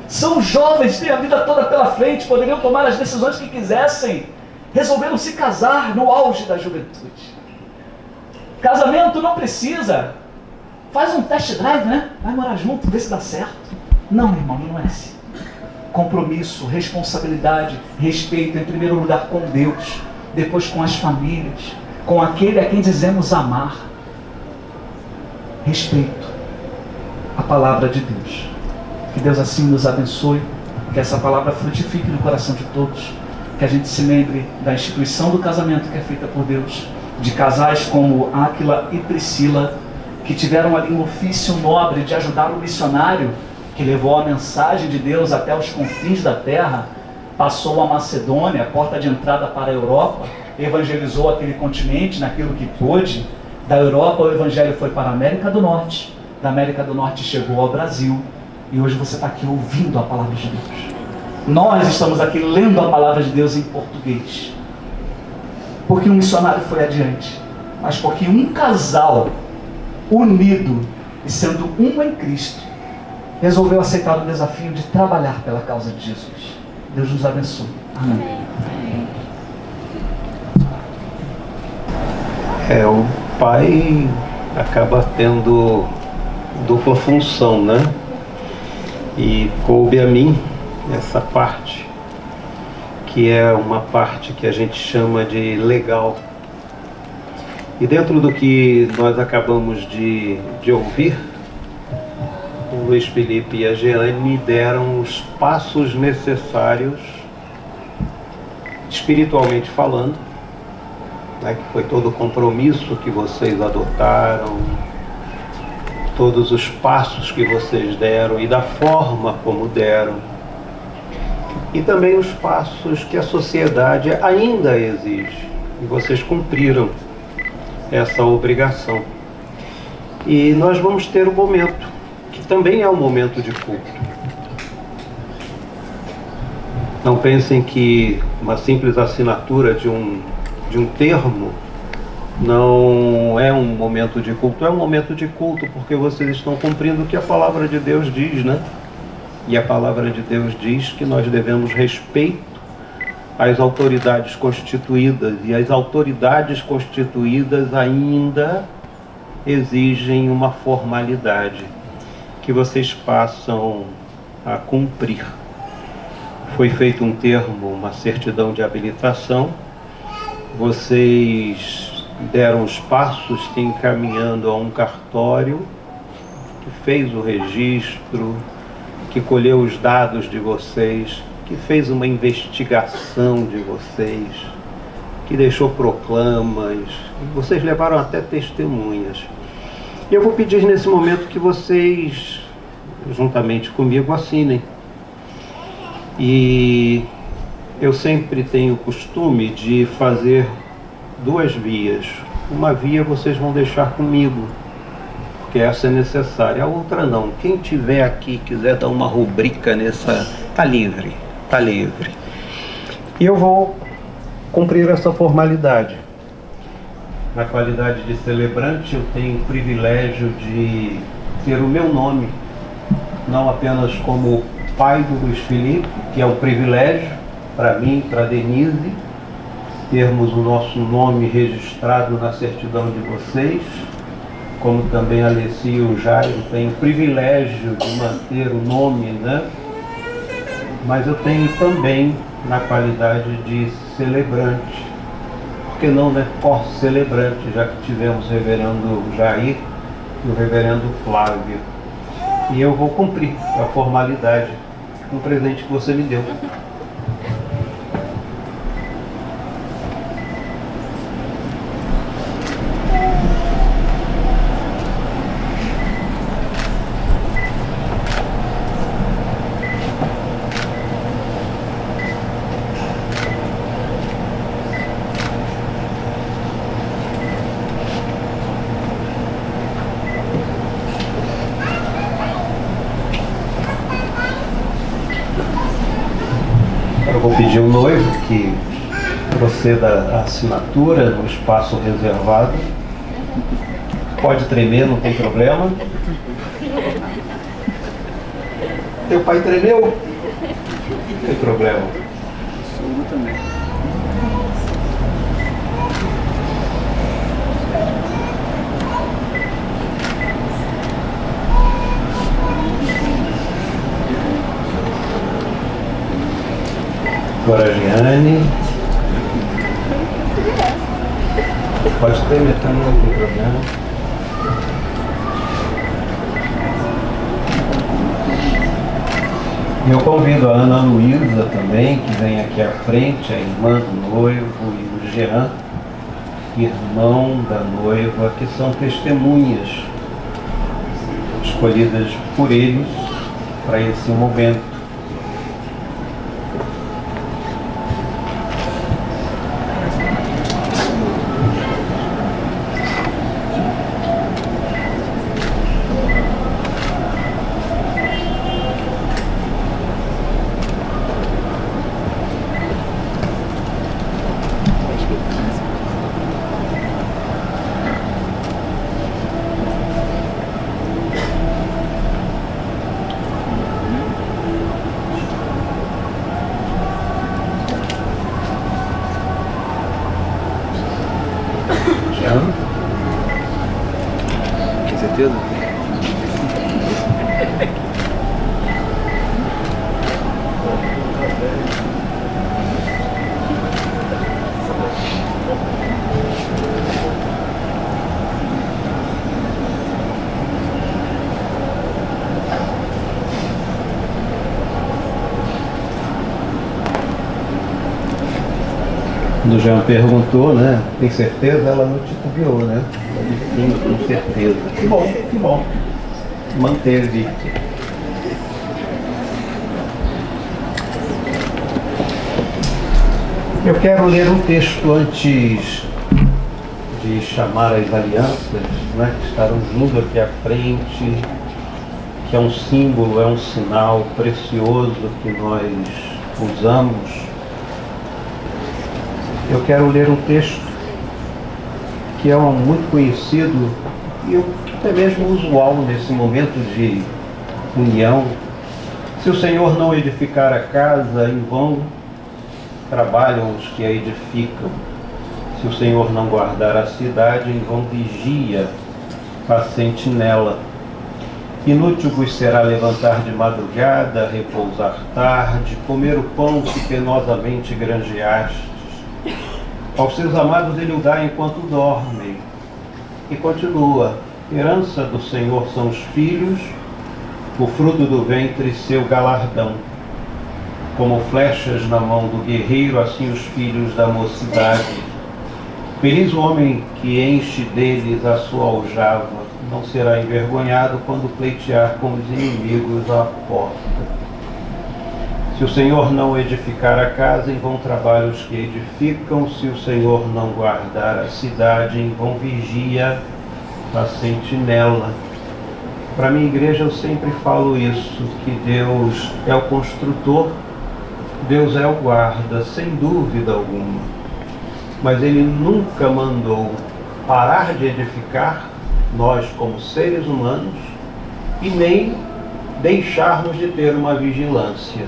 Speaker 5: são jovens, têm a vida toda pela frente, poderiam tomar as decisões que quisessem, resolveram se casar no auge da juventude. Casamento não precisa, faz um test drive, né? Vai morar junto, vê se dá certo. Não, irmão, não é assim. Compromisso, responsabilidade, respeito, em primeiro lugar com Deus, depois com as famílias, com aquele a quem dizemos amar. Respeito a palavra de Deus. Que Deus assim nos abençoe, que essa palavra frutifique no coração de todos, que a gente se lembre da instituição do casamento que é feita por Deus, de casais como Áquila e Priscila, que tiveram ali um ofício nobre de ajudar o missionário que levou a mensagem de Deus até os confins da terra, passou a Macedônia, a porta de entrada para a Europa, evangelizou aquele continente naquilo que pôde. Da Europa o evangelho foi para a América do Norte, da América do Norte chegou ao Brasil, e hoje você está aqui ouvindo a palavra de Deus. Nós estamos aqui lendo a palavra de Deus em português, porque um missionário foi adiante, mas porque um casal unido e sendo um em Cristo resolveu aceitar o desafio de trabalhar pela causa de Jesus. Deus nos abençoe. Amém.
Speaker 6: O pai acaba tendo dupla função, né? E coube a mim essa parte, que é uma parte que a gente chama de legal. E dentro do que nós acabamos de ouvir, o Luiz Felipe e a Jeane me deram os passos necessários, espiritualmente falando, né, que foi todo o compromisso que vocês adotaram, todos os passos que vocês deram e da forma como deram, e também os passos que a sociedade ainda exige, e vocês cumpriram essa obrigação. E nós vamos ter um momento, que também é um momento de culto. Não pensem que uma simples assinatura de um termo não é um momento de culto. É um momento de culto porque vocês estão cumprindo o que a palavra de Deus diz, né? E a palavra de Deus diz que nós devemos respeito às autoridades constituídas, e as autoridades constituídas ainda exigem uma formalidade que vocês passam a cumprir. Foi feito um termo, uma certidão de habilitação, vocês deram os passos se encaminhando a um cartório que fez o registro, que colheu os dados de vocês, que fez uma investigação de vocês, que deixou proclamas, vocês levaram até testemunhas. E eu vou pedir nesse momento que vocês, juntamente comigo, assinem. E eu sempre tenho o costume de fazer duas vias. Uma via vocês vão deixar comigo, porque essa é necessária. A outra não. Quem tiver aqui quiser dar uma rubrica nessa, tá livre, tá livre. E eu vou cumprir essa formalidade. Na qualidade de celebrante, eu tenho o privilégio de ter o meu nome, não apenas como pai do Luiz Felipe, que é um privilégio para mim, para Denise, termos o nosso nome registrado na certidão de vocês, como também a Alessi e o Jairo têm o privilégio de manter o nome, né? Mas eu tenho também na qualidade de celebrante, porque não, né? Celebrante, já que tivemos o reverendo Jair e o reverendo Flávio. E eu vou cumprir a formalidade com o presente que você me deu. noivo que proceda a assinatura no espaço reservado. Pode tremer, não tem problema. Teu pai tremeu? Não tem problema. Agora, Giane. Pode tremer também, não tem problema. Eu convido a Ana Luísa também, que vem aqui à frente, a irmã do noivo, e o Jean, irmão da noiva, que são testemunhas escolhidas por eles para esse momento.
Speaker 7: Tem certeza?
Speaker 6: Quando o Jean perguntou, né? Tem certeza? Ela não titubeou, né? Ela disse sim, com certeza. Que bom, que bom. Manteve. Eu quero ler um texto antes de chamar as alianças, né? Que estarão vindo aqui à frente, que é um símbolo, é um sinal precioso que nós usamos. Eu quero ler um texto que é muito conhecido e até mesmo usual nesse momento de união. Se o Senhor não edificar a casa, em vão trabalham os que a edificam. Se o Senhor não guardar a cidade, em vão vigia a sentinela. Inútil vos será levantar de madrugada, repousar tarde, comer o pão que penosamente granjeaste. Aos seus amados ele o dá enquanto dormem. E continua: herança do Senhor são os filhos, o fruto do ventre seu galardão. Como flechas na mão do guerreiro, assim os filhos da mocidade. Feliz o homem que enche deles a sua aljava, não será envergonhado quando pleitear com os inimigos à porta. Se o Senhor não edificar a casa, em vão trabalham os que edificam. Se o Senhor não guardar a cidade, em vão vigia a sentinela. Para a minha igreja eu sempre falo isso, que Deus é o construtor, Deus é o guarda, sem dúvida alguma. Mas Ele nunca mandou parar de edificar, nós como seres humanos, e nem deixarmos de ter uma vigilância.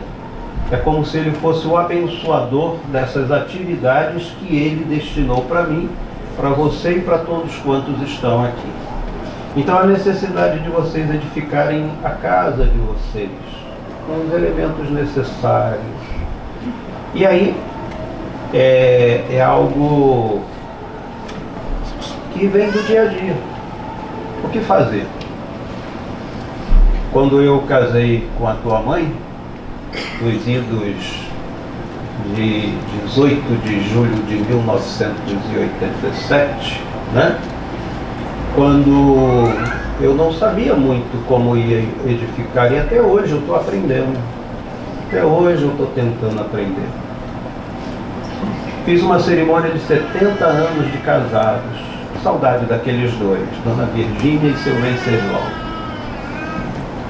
Speaker 6: É como se Ele fosse o abençoador dessas atividades que Ele destinou para mim, para você e para todos quantos estão aqui. Então a necessidade de vocês edificarem a casa de vocês, com os elementos necessários. E aí é algo que vem do dia a dia. O que fazer? Quando eu casei com a tua mãe, nos idos de 18 de julho de 1987, né? Quando eu não sabia muito como ia edificar, e até hoje eu estou aprendendo, até hoje eu estou tentando aprender. Fiz uma cerimônia de 70 anos de casados, saudade daqueles dois, Dona Virgínia e seu Venceslau.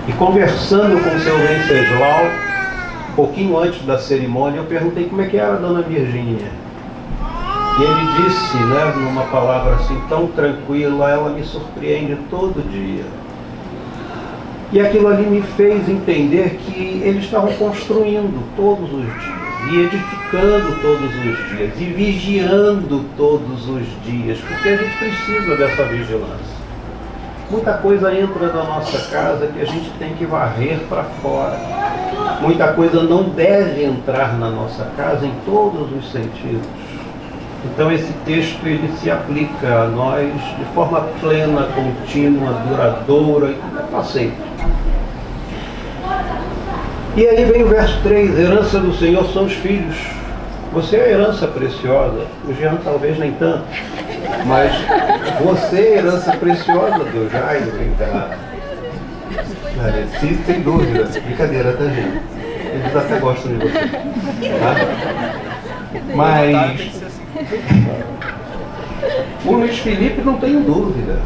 Speaker 6: E conversando com seu Venceslau, pouquinho antes da cerimônia, eu perguntei como é que era a dona Virgínia. E ele disse, né, numa palavra assim tão tranquila, ela me surpreende todo dia. E aquilo ali me fez entender que eles estavam construindo todos os dias, e edificando todos os dias, e vigiando todos os dias, porque a gente precisa dessa vigilância. Muita coisa entra na nossa casa que a gente tem que varrer para fora. Muita coisa não deve entrar na nossa casa em todos os sentidos. Então esse texto ele se aplica a nós de forma plena, contínua, duradoura e para sempre. E aí vem o verso 3, herança do Senhor são os filhos. Você é herança preciosa, o Jean talvez nem tanto, mas você é herança preciosa do Jairo, sim, sem dúvida, brincadeira, tá, gente? Eles até gostam de você, tá? Mas o Luiz Felipe não tem dúvida,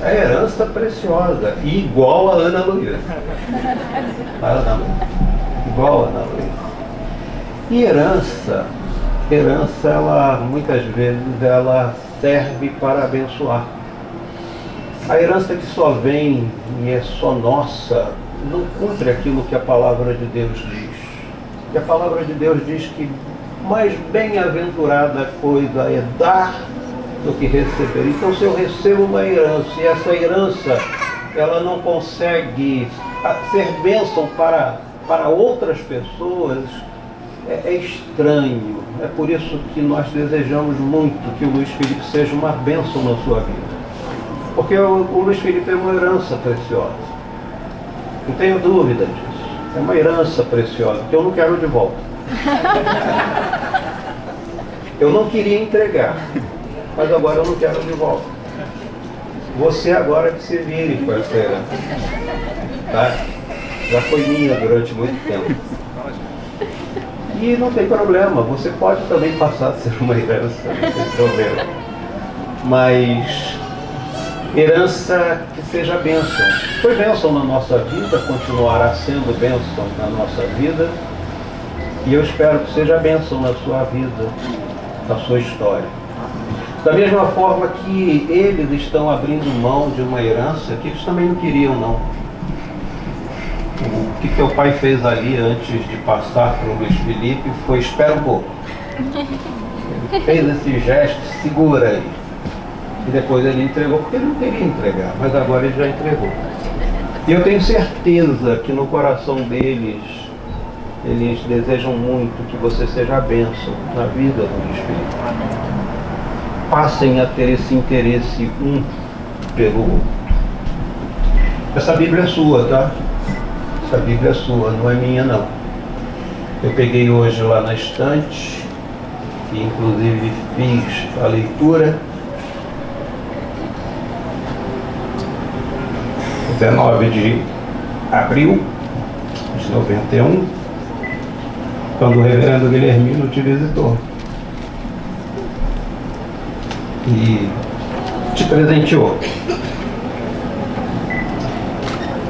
Speaker 6: é herança preciosa, e igual a Ana Luísa. Igual a Ana Luísa. E herança, ela muitas vezes ela serve para abençoar. A herança que só vem e é só nossa, não cumpre aquilo que a palavra de Deus diz. E a palavra de Deus diz que mais bem-aventurada coisa é dar do que receber. Então, se eu recebo uma herança e essa herança ela não consegue ser bênção para outras pessoas, é estranho. É por isso que nós desejamos muito que o Luiz Felipe seja uma bênção na sua vida. Porque o Luiz Felipe é uma herança preciosa. Não tenho dúvida disso. É uma herança preciosa, que eu não quero de volta. Eu não queria entregar, mas agora eu não quero de volta. Você agora que se vire com essa herança. Tá? Já foi minha durante muito tempo. E não tem problema, você pode também passar a ser uma herança, não tem problema. Mas herança que seja bênção. Foi bênção na nossa vida, continuará sendo bênção na nossa vida. E eu espero que seja bênção na sua vida, na sua história. Da mesma forma que eles estão abrindo mão de uma herança que eles também não queriam, não. O que teu pai fez ali antes de passar para o Luiz Felipe foi: espera um pouco. Ele fez esse gesto, segura aí. E depois ele entregou, porque ele não queria entregar, mas agora ele já entregou. E eu tenho certeza que no coração deles, eles desejam muito que você seja a bênção na vida do Luiz Felipe. Passem a ter esse interesse um pelo outro. Essa Bíblia é sua, tá? Essa Bíblia é sua, não é minha não. Eu peguei hoje lá na estante e inclusive fiz a leitura. 19 de abril de 91, quando o reverendo Guilhermino te visitou e te presenteou.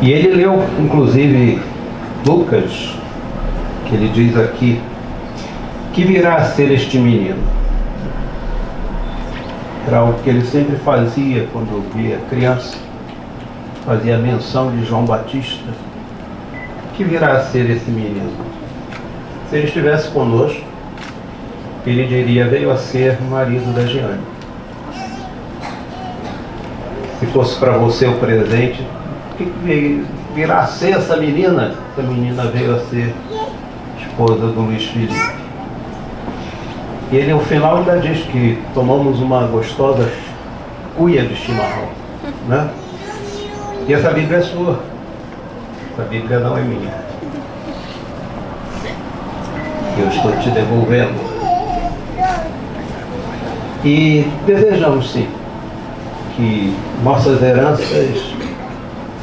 Speaker 6: E ele leu, inclusive, Lucas, que ele diz aqui, que virá a ser este menino. Era o que ele sempre fazia quando via criança, fazia menção de João Batista, que virá a ser esse menino. Se ele estivesse conosco, ele diria: veio a ser o marido da Giane. Se fosse para você o presente, o que virá a ser essa menina? Essa menina veio a ser esposa do Luiz Felipe. E ele, no final, ainda diz que tomamos uma gostosa cuia de chimarrão, né? E essa Bíblia é sua. Essa Bíblia não é minha. Eu estou te devolvendo. E desejamos, sim, que nossas heranças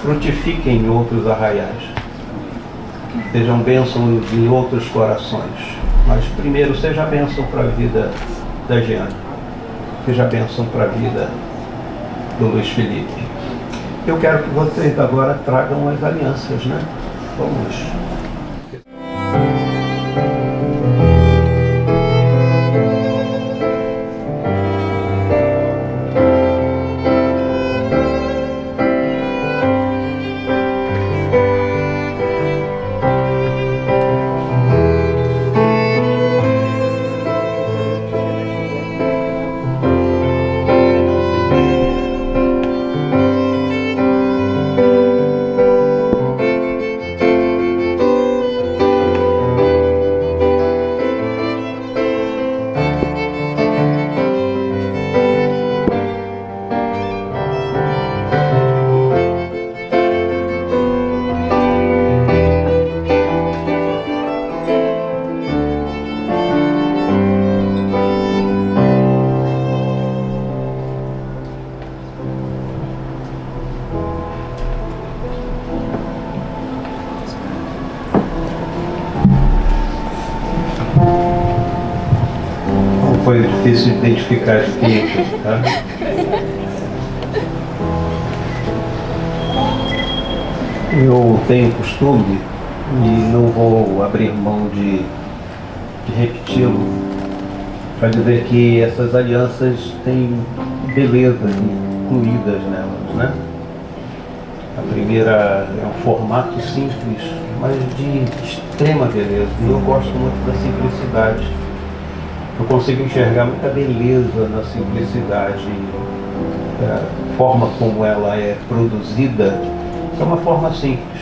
Speaker 6: frutifiquem em outros arraiais, sejam bênçãos em outros corações. Mas primeiro seja bênção para a vida da Giane, seja bênção para a vida do Luiz Felipe. Eu quero que vocês agora tragam as alianças, né? Vamos. difícil de identificar de quem é quem, tá? Eu tenho costume, e não vou abrir mão de repeti-lo, para dizer que essas alianças têm beleza incluídas nelas, né? A primeira é um formato simples, mas de extrema beleza. E eu gosto muito da simplicidade. Eu consigo enxergar muita beleza na simplicidade. A forma como ela é produzida é uma forma simples,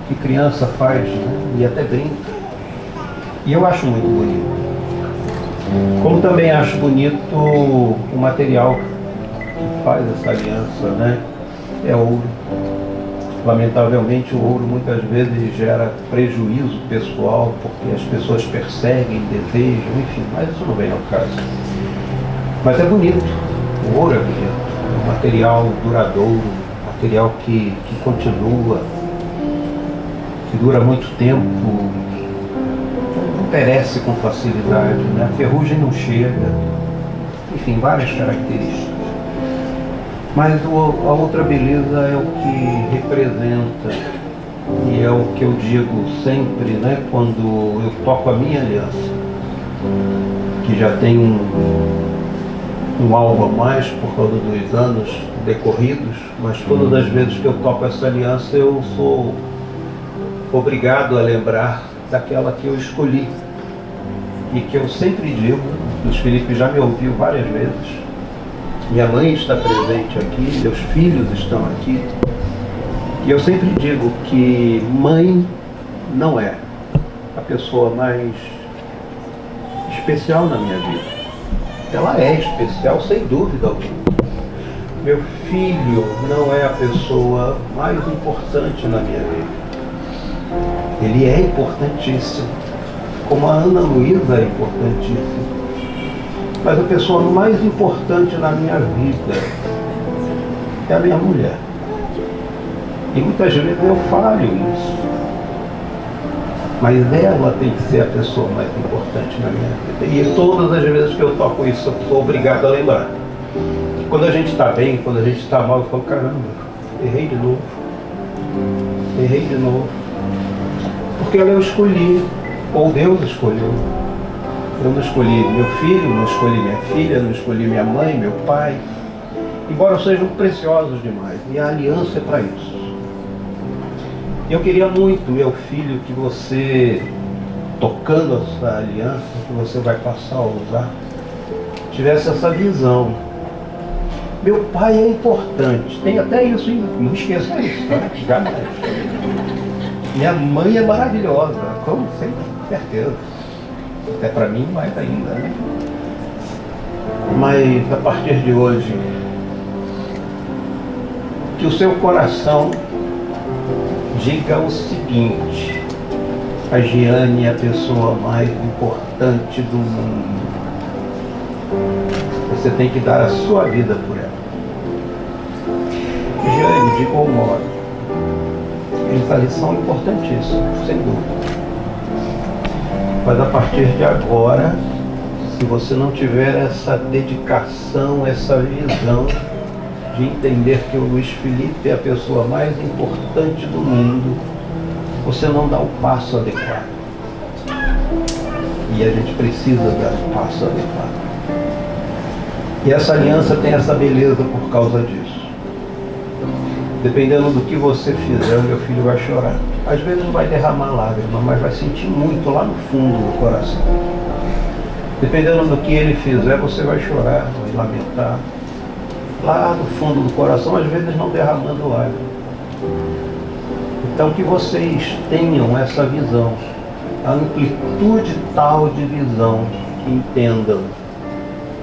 Speaker 6: que criança faz, né? E até brinca. E eu acho muito bonito. Como também acho bonito o material que faz essa aliança, né? É ouro. Lamentavelmente o ouro muitas vezes gera prejuízo pessoal, porque as pessoas perseguem, desejam, enfim, mas isso não vem ao caso. Mas é bonito, o ouro é bonito, é um material duradouro, material que continua, que dura muito tempo, não perece com facilidade, né? A ferrugem não chega, enfim, várias características. Mas a outra beleza é o que representa, e é o que eu digo sempre, né, quando eu toco a minha aliança, que já tem um algo a mais por causa dos anos decorridos, mas todas as vezes que eu toco essa aliança eu sou obrigado a lembrar daquela que eu escolhi, e que eu sempre digo, o Felipe já me ouviu várias vezes, minha mãe está presente aqui, meus filhos estão aqui, e eu sempre digo que mãe não é a pessoa mais especial na minha vida. Ela é especial, sem dúvida alguma. Meu filho não é a pessoa mais importante na minha vida. Ele é importantíssimo, como a Ana Luísa é importantíssima. Mas a pessoa mais importante na minha vida é a minha mulher. E muitas vezes eu falho isso. Mas ela tem que ser a pessoa mais importante na minha vida. E todas as vezes que eu toco isso, eu sou obrigado a lembrar. Quando a gente está bem, quando a gente está mal, eu falo, caramba, errei de novo. Errei de novo. Porque ela eu escolhi, ou Deus escolheu. Eu não escolhi meu filho, não escolhi minha filha, não escolhi minha mãe, meu pai. Embora sejam preciosos demais. E a aliança é para isso. Eu queria muito, meu filho, que você, tocando essa aliança, que você vai passar a usar, tivesse essa visão. Meu pai é importante. Tem até isso, não esqueça isso, tá? Jamais. Minha mãe é maravilhosa, com certeza. Até para mim, mais ainda, né? Mas a partir de hoje, que o seu coração diga o seguinte: a Giane é a pessoa mais importante do mundo. Você tem que dar a sua vida por ela. Giane, de igual modo, essa lição é importantíssima, sem dúvida. Mas a partir de agora, se você não tiver essa dedicação, essa visão de entender que o Luiz Felipe é a pessoa mais importante do mundo, você não dá o passo adequado. E a gente precisa dar o passo adequado. E essa aliança tem essa beleza por causa disso. Dependendo do que você fizer, o meu filho vai chorar. Às vezes não vai derramar lágrima, mas vai sentir muito lá no fundo do coração. Dependendo do que ele fizer, você vai chorar, vai lamentar. Lá no fundo do coração, às vezes não derramando lágrima. Então que vocês tenham essa visão, a amplitude tal de visão, que entendam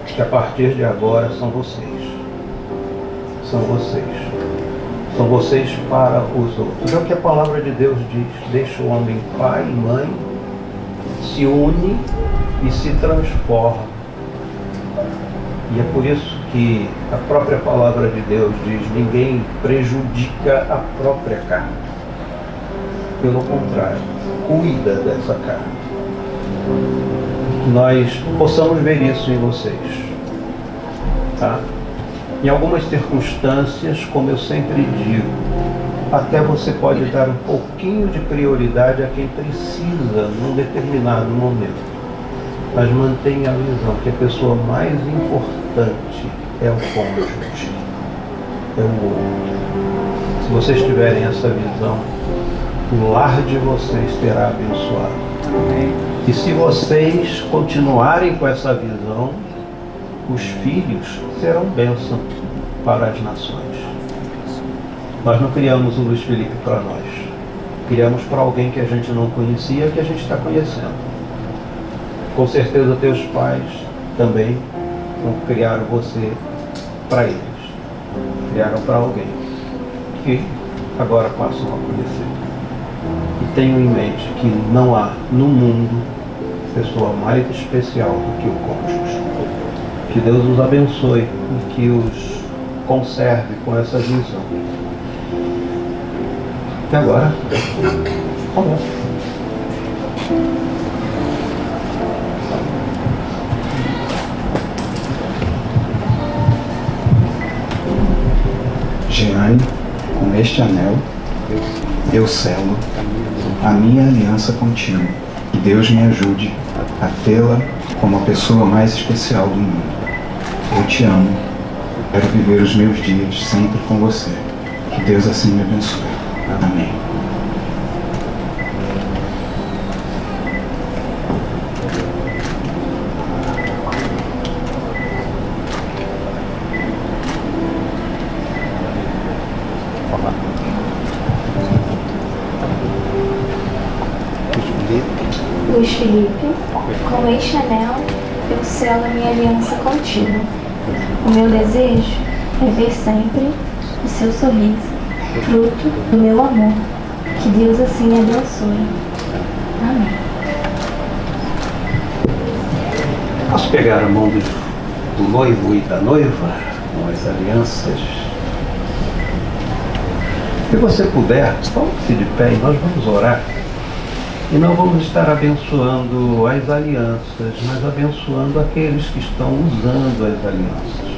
Speaker 6: que a partir de agora são vocês. São vocês. São vocês para os outros. É o que a palavra de Deus diz. Deixa o homem pai e mãe, se une e se transforma. E é por isso que a própria palavra de Deus diz: ninguém prejudica a própria carne. Pelo contrário, cuida dessa carne. nós possamos ver isso em vocês, tá? Em algumas circunstâncias, como eu sempre digo, até você pode dar um pouquinho de prioridade a quem precisa num determinado momento, mas mantenha a visão que a pessoa mais importante é o cônjuge, é o outro. Se vocês tiverem essa visão, o lar de vocês será abençoado. E se vocês continuarem com essa visão, os filhos serão bênção para as nações. Nós não criamos o Luiz Felipe para nós. Criamos para alguém que a gente não conhecia, que a gente está conhecendo. Com certeza teus pais também não criaram você para eles. Criaram para alguém que agora passam a conhecer. E tenham em mente que não há no mundo pessoa mais especial do que o cônjuge. Que Deus os abençoe e que os conserve com essa visão. E agora, vamos.
Speaker 7: Jeane, com este anel, eu selo a minha aliança contigo. Que Deus me ajude a tê-la como a pessoa mais especial do mundo. Eu te amo. Quero viver os meus dias sempre com você. Que Deus assim me abençoe. Amém.
Speaker 1: Luiz Felipe, com este anel eu selo a minha aliança contigo. O meu desejo é ver sempre o seu sorriso, fruto do meu amor. Que Deus assim abençoe. Amém.
Speaker 6: Posso pegar a mão do noivo e da noiva com as alianças? Se você puder, coloque-se de pé e nós vamos orar. E não vamos estar abençoando as alianças, mas abençoando aqueles que estão usando as alianças.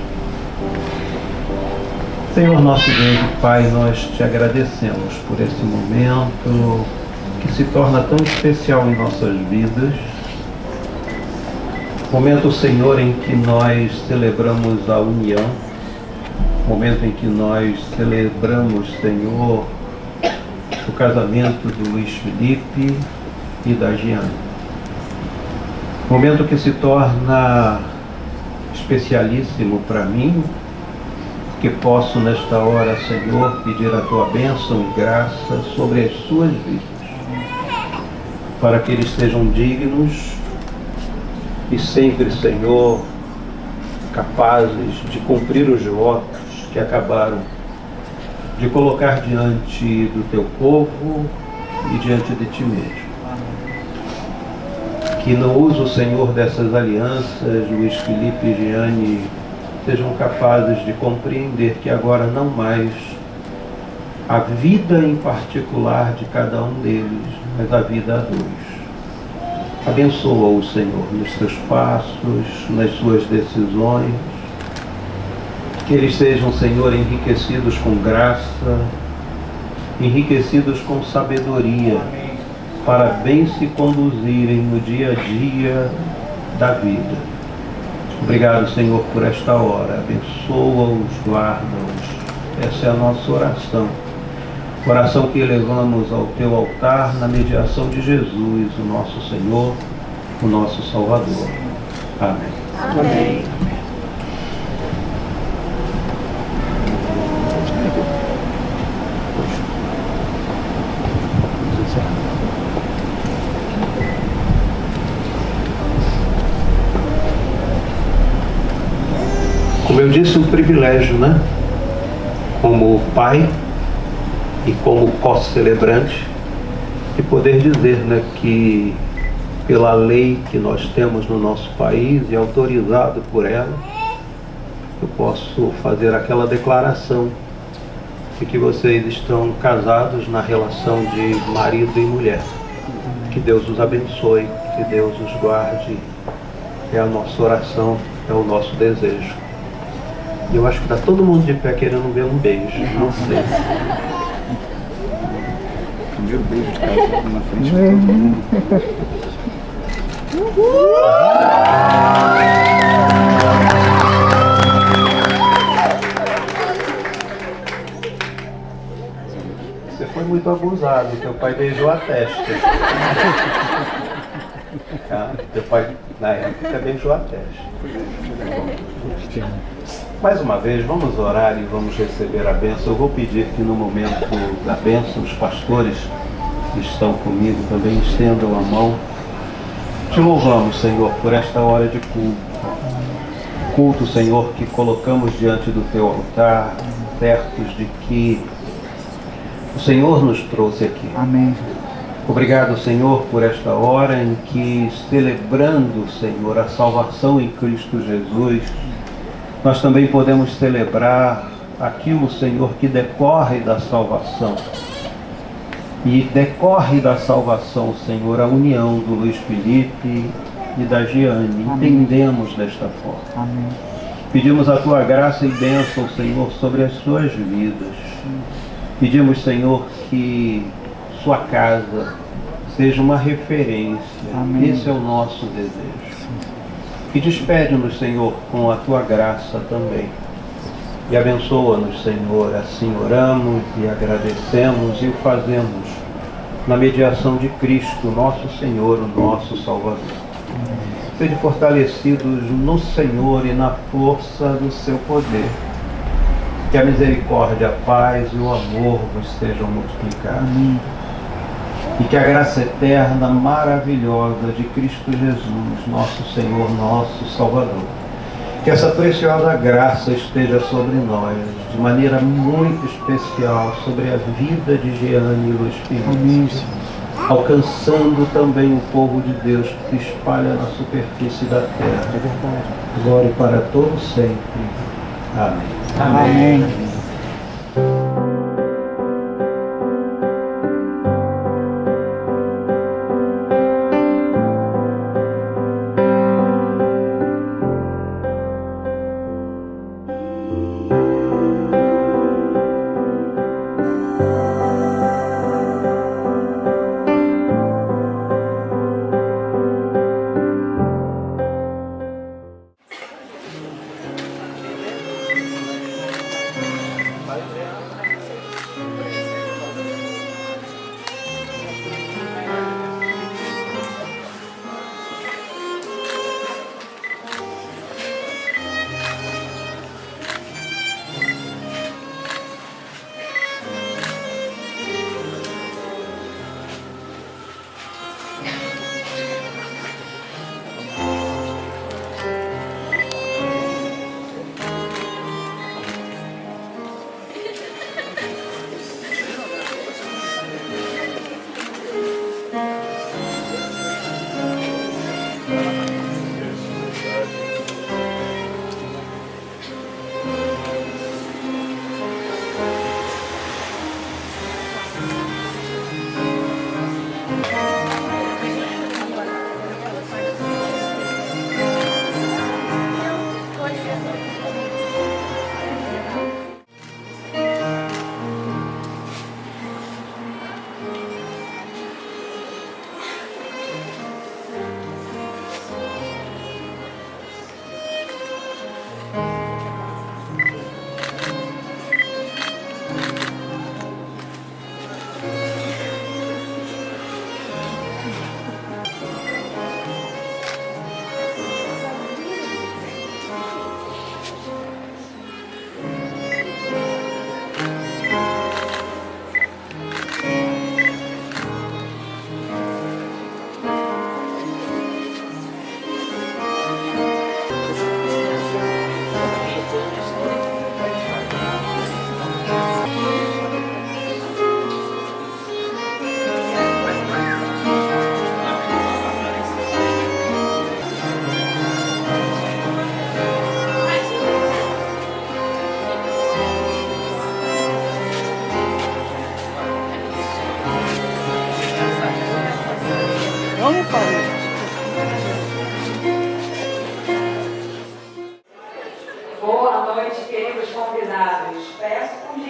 Speaker 6: Senhor nosso Deus e Pai, nós te agradecemos por esse momento que se torna tão especial em nossas vidas. Momento, Senhor, em que nós celebramos a união. Momento em que nós celebramos, Senhor, o casamento do Luiz Felipe e da Jeane. Momento que se torna especialíssimo para mim, que posso nesta hora, Senhor, pedir a tua bênção e graça sobre as suas vidas, para que eles sejam dignos e sempre, Senhor, capazes de cumprir os votos que acabaram de colocar diante do teu povo e diante de ti mesmo. Que no uso, Senhor, dessas alianças, Luiz Felipe e Jeane sejam capazes de compreender que agora não mais a vida em particular de cada um deles, mas a vida a dois. Abençoa-o, Senhor, nos seus passos, nas suas decisões. Que eles sejam, Senhor, enriquecidos com graça, enriquecidos com sabedoria, para bem se conduzirem no dia a dia da vida. Obrigado, Senhor, por esta hora. Abençoa-os, guarda-os. Essa é a nossa oração. Oração que elevamos ao teu altar na mediação de Jesus, o nosso Senhor, o nosso Salvador. Amém.
Speaker 1: Amém.
Speaker 6: Como eu disse, um privilégio, né? Como pai e como co-celebrante, de poder dizer, né, que pela lei que nós temos no nosso país e autorizado por ela, eu posso fazer aquela declaração de que vocês estão casados na relação de marido e mulher. Que Deus os abençoe, que Deus os guarde é a nossa oração, é o nosso desejo. E eu acho que está todo mundo de pé querendo ver um beijo, não sei.
Speaker 7: Primeiro beijo de casal na frente de todo mundo.
Speaker 6: Você foi muito abusado, teu pai beijou a testa. Teu pai, na época, beijou a testa. Mais uma vez, vamos orar e vamos receber a bênção. Eu vou pedir que no momento da bênção, os pastores que estão comigo também estendam a mão. Te louvamos, Senhor, por esta hora de culto. Culto, Senhor, que colocamos diante do Teu altar, certos de que o Senhor nos trouxe aqui.
Speaker 5: Amém.
Speaker 6: Obrigado, Senhor, por esta hora em que, celebrando, Senhor, a salvação em Cristo Jesus, nós também podemos celebrar aquilo, Senhor, que decorre da salvação. E decorre da salvação, Senhor, a união do Luiz Felipe e da Giane.
Speaker 5: Amém.
Speaker 6: Entendemos desta forma.
Speaker 5: Amém.
Speaker 6: Pedimos a Tua graça e bênção, Senhor, sobre as suas vidas. Pedimos, Senhor, que sua casa seja uma referência.
Speaker 5: Amém.
Speaker 6: Esse é o nosso desejo. E despede-nos, Senhor, com a Tua graça também. E abençoa-nos, Senhor. Assim oramos e agradecemos e o fazemos na mediação de Cristo, nosso Senhor, o nosso Salvador. Sede fortalecidos no Senhor e na força do seu poder. Que a misericórdia, a paz e o amor vos sejam multiplicados.
Speaker 5: Amém.
Speaker 6: E que a graça eterna, maravilhosa de Cristo Jesus, nosso Senhor, nosso Salvador, que essa preciosa graça esteja sobre nós, de maneira muito especial, sobre a vida de Giane e Luiz Felipe, alcançando também o povo de Deus que se espalha na superfície da terra.
Speaker 5: É verdade.
Speaker 6: Glória para todos sempre. Amém.
Speaker 5: Amém.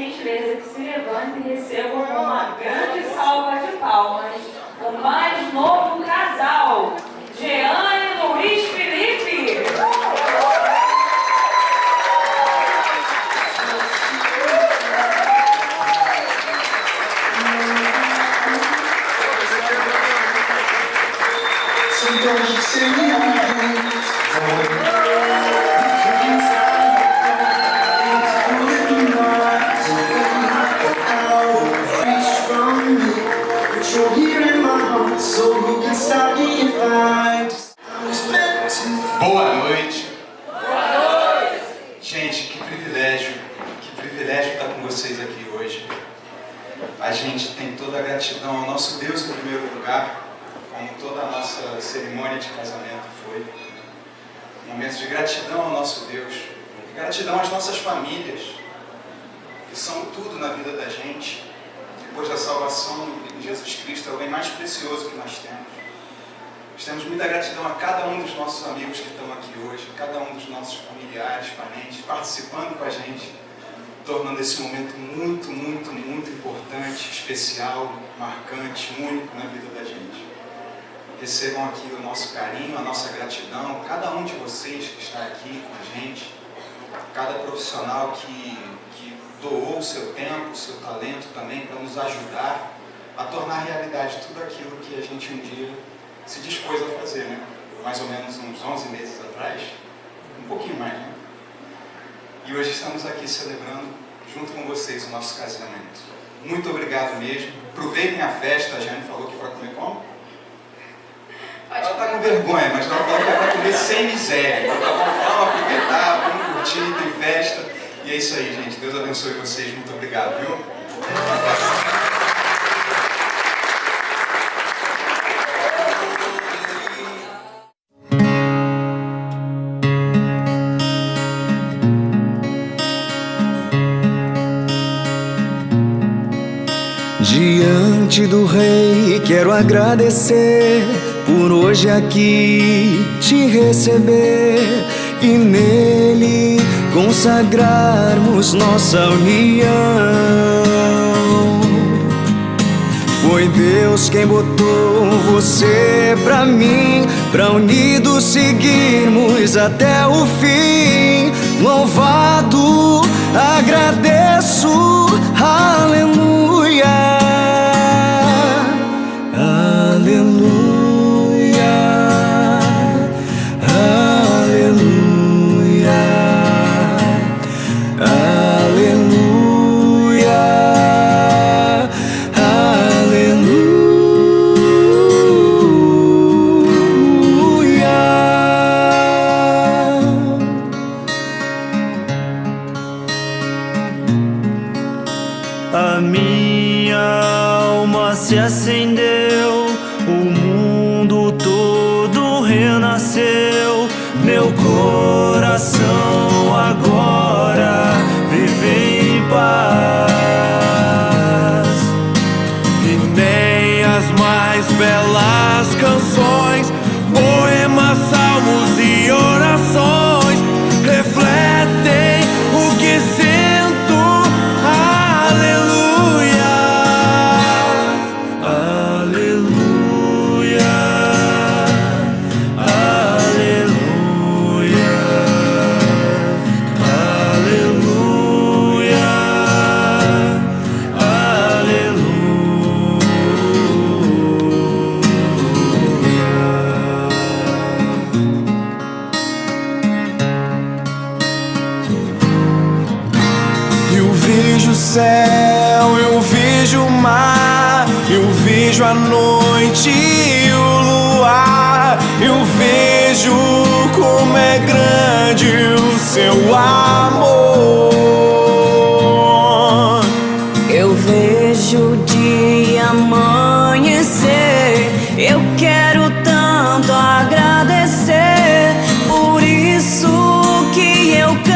Speaker 8: gentileza que se levante e recebam com uma grande salva de palmas o mais novo casal, Jeane e Luiz Felipe.
Speaker 9: Boa noite. Gente, que privilégio estar com vocês aqui hoje. A gente tem toda a gratidão ao nosso Deus em primeiro lugar, como toda a nossa cerimônia de casamento foi. Momentos de gratidão ao nosso Deus, gratidão às nossas famílias, que são tudo na vida da gente. Depois da salvação em Jesus Cristo, é o bem mais precioso que nós temos. Nós temos muita gratidão a cada um dos nossos amigos que estão aqui hoje, a cada um dos nossos familiares, parentes, participando com a gente, tornando esse momento muito, muito, muito importante, especial, marcante, único na vida da gente. Recebam aqui o nosso carinho, a nossa gratidão, cada um de vocês que está aqui com a gente, cada profissional que doou o seu tempo, o seu talento também para nos ajudar a tornar realidade tudo aquilo que a gente um dia se dispôs a fazer, né? Mais ou menos uns 11 meses atrás, um pouquinho mais, né? E hoje estamos aqui celebrando junto com vocês o nosso casamento. Muito obrigado mesmo. Aproveitem a festa. A Jane falou que vai comer como? Ela está com vergonha, mas ela falou que vai comer sem miséria. Então tá bom, vamos aproveitar, vamos curtir, tem festa. E é isso aí, gente. Deus abençoe vocês. Muito obrigado, viu?
Speaker 2: Diante do Rei quero agradecer por hoje aqui te receber e nele consagrarmos nossa união. Foi Deus quem botou você pra mim, pra unidos seguirmos até o fim. Louvado, agradeço, aleluia, aleluia, aleluia, aleluia,
Speaker 10: A minha alma se acendeu, o mundo todo renasceu, meu coração agora vive em paz. E nem as mais belas canções, poemas, salmos e orações refletem o que sinto.
Speaker 2: Céu, eu vejo o mar, eu vejo a noite e o luar, eu vejo como é grande o seu amor.
Speaker 8: Eu vejo o dia amanhecer, eu quero tanto agradecer, por isso que eu canto.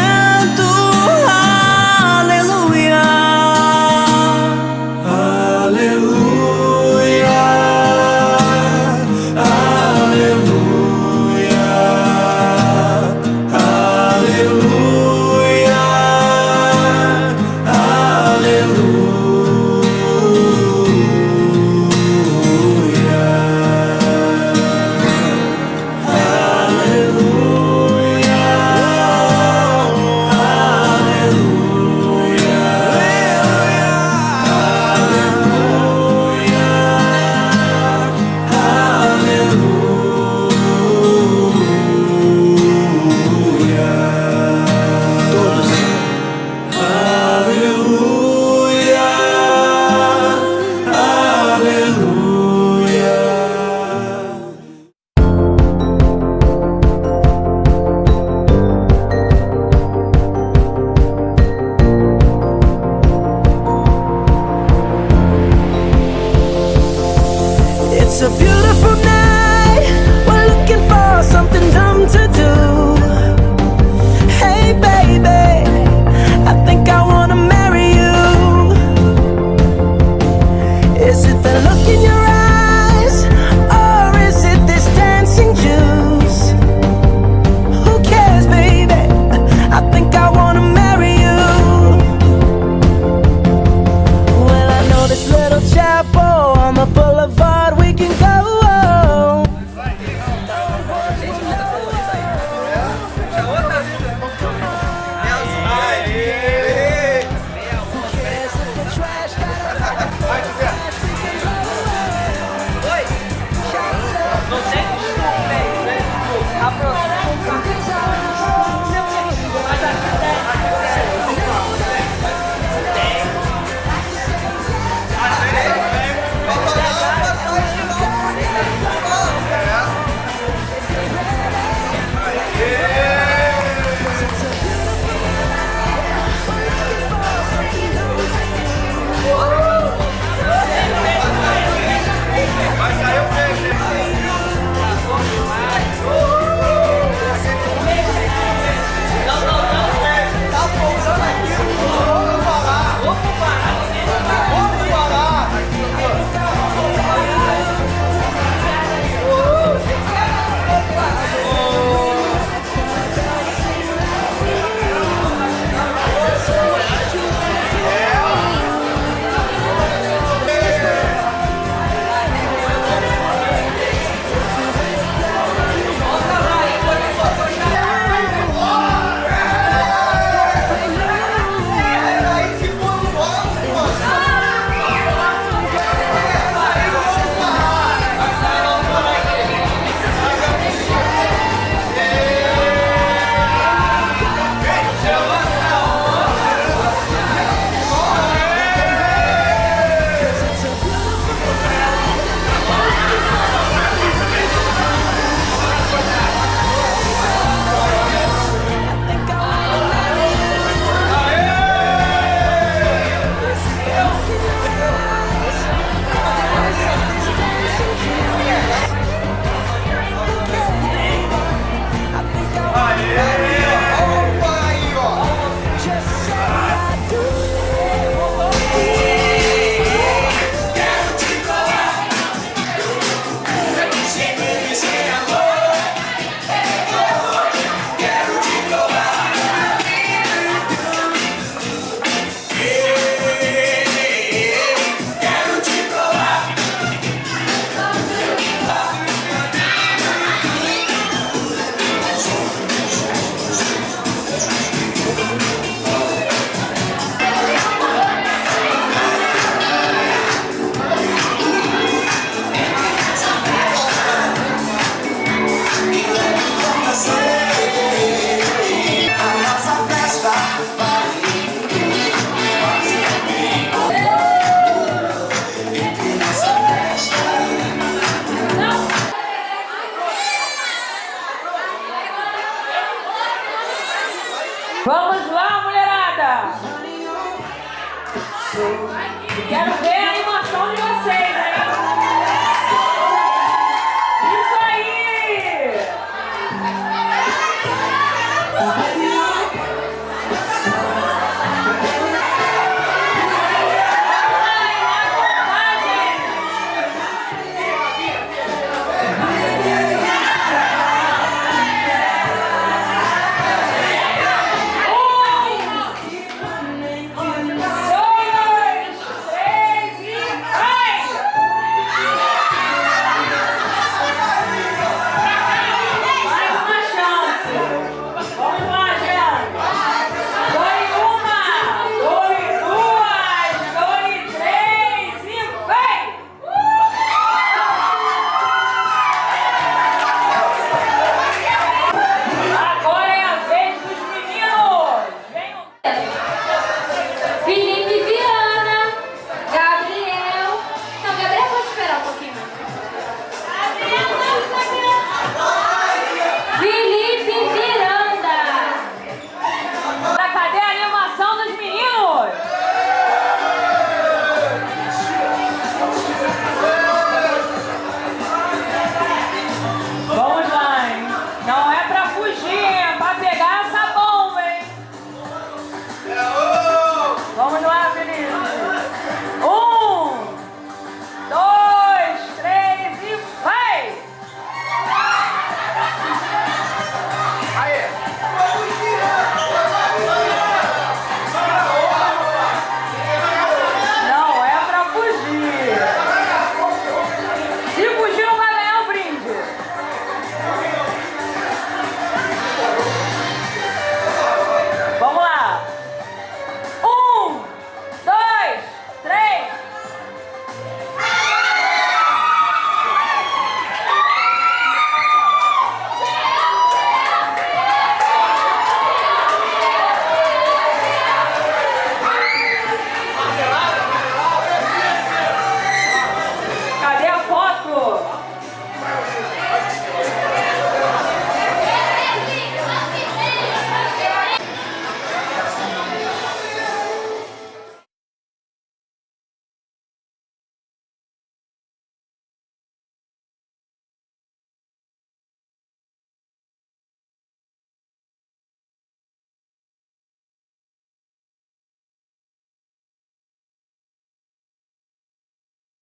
Speaker 8: Quero ver a animação de vocês.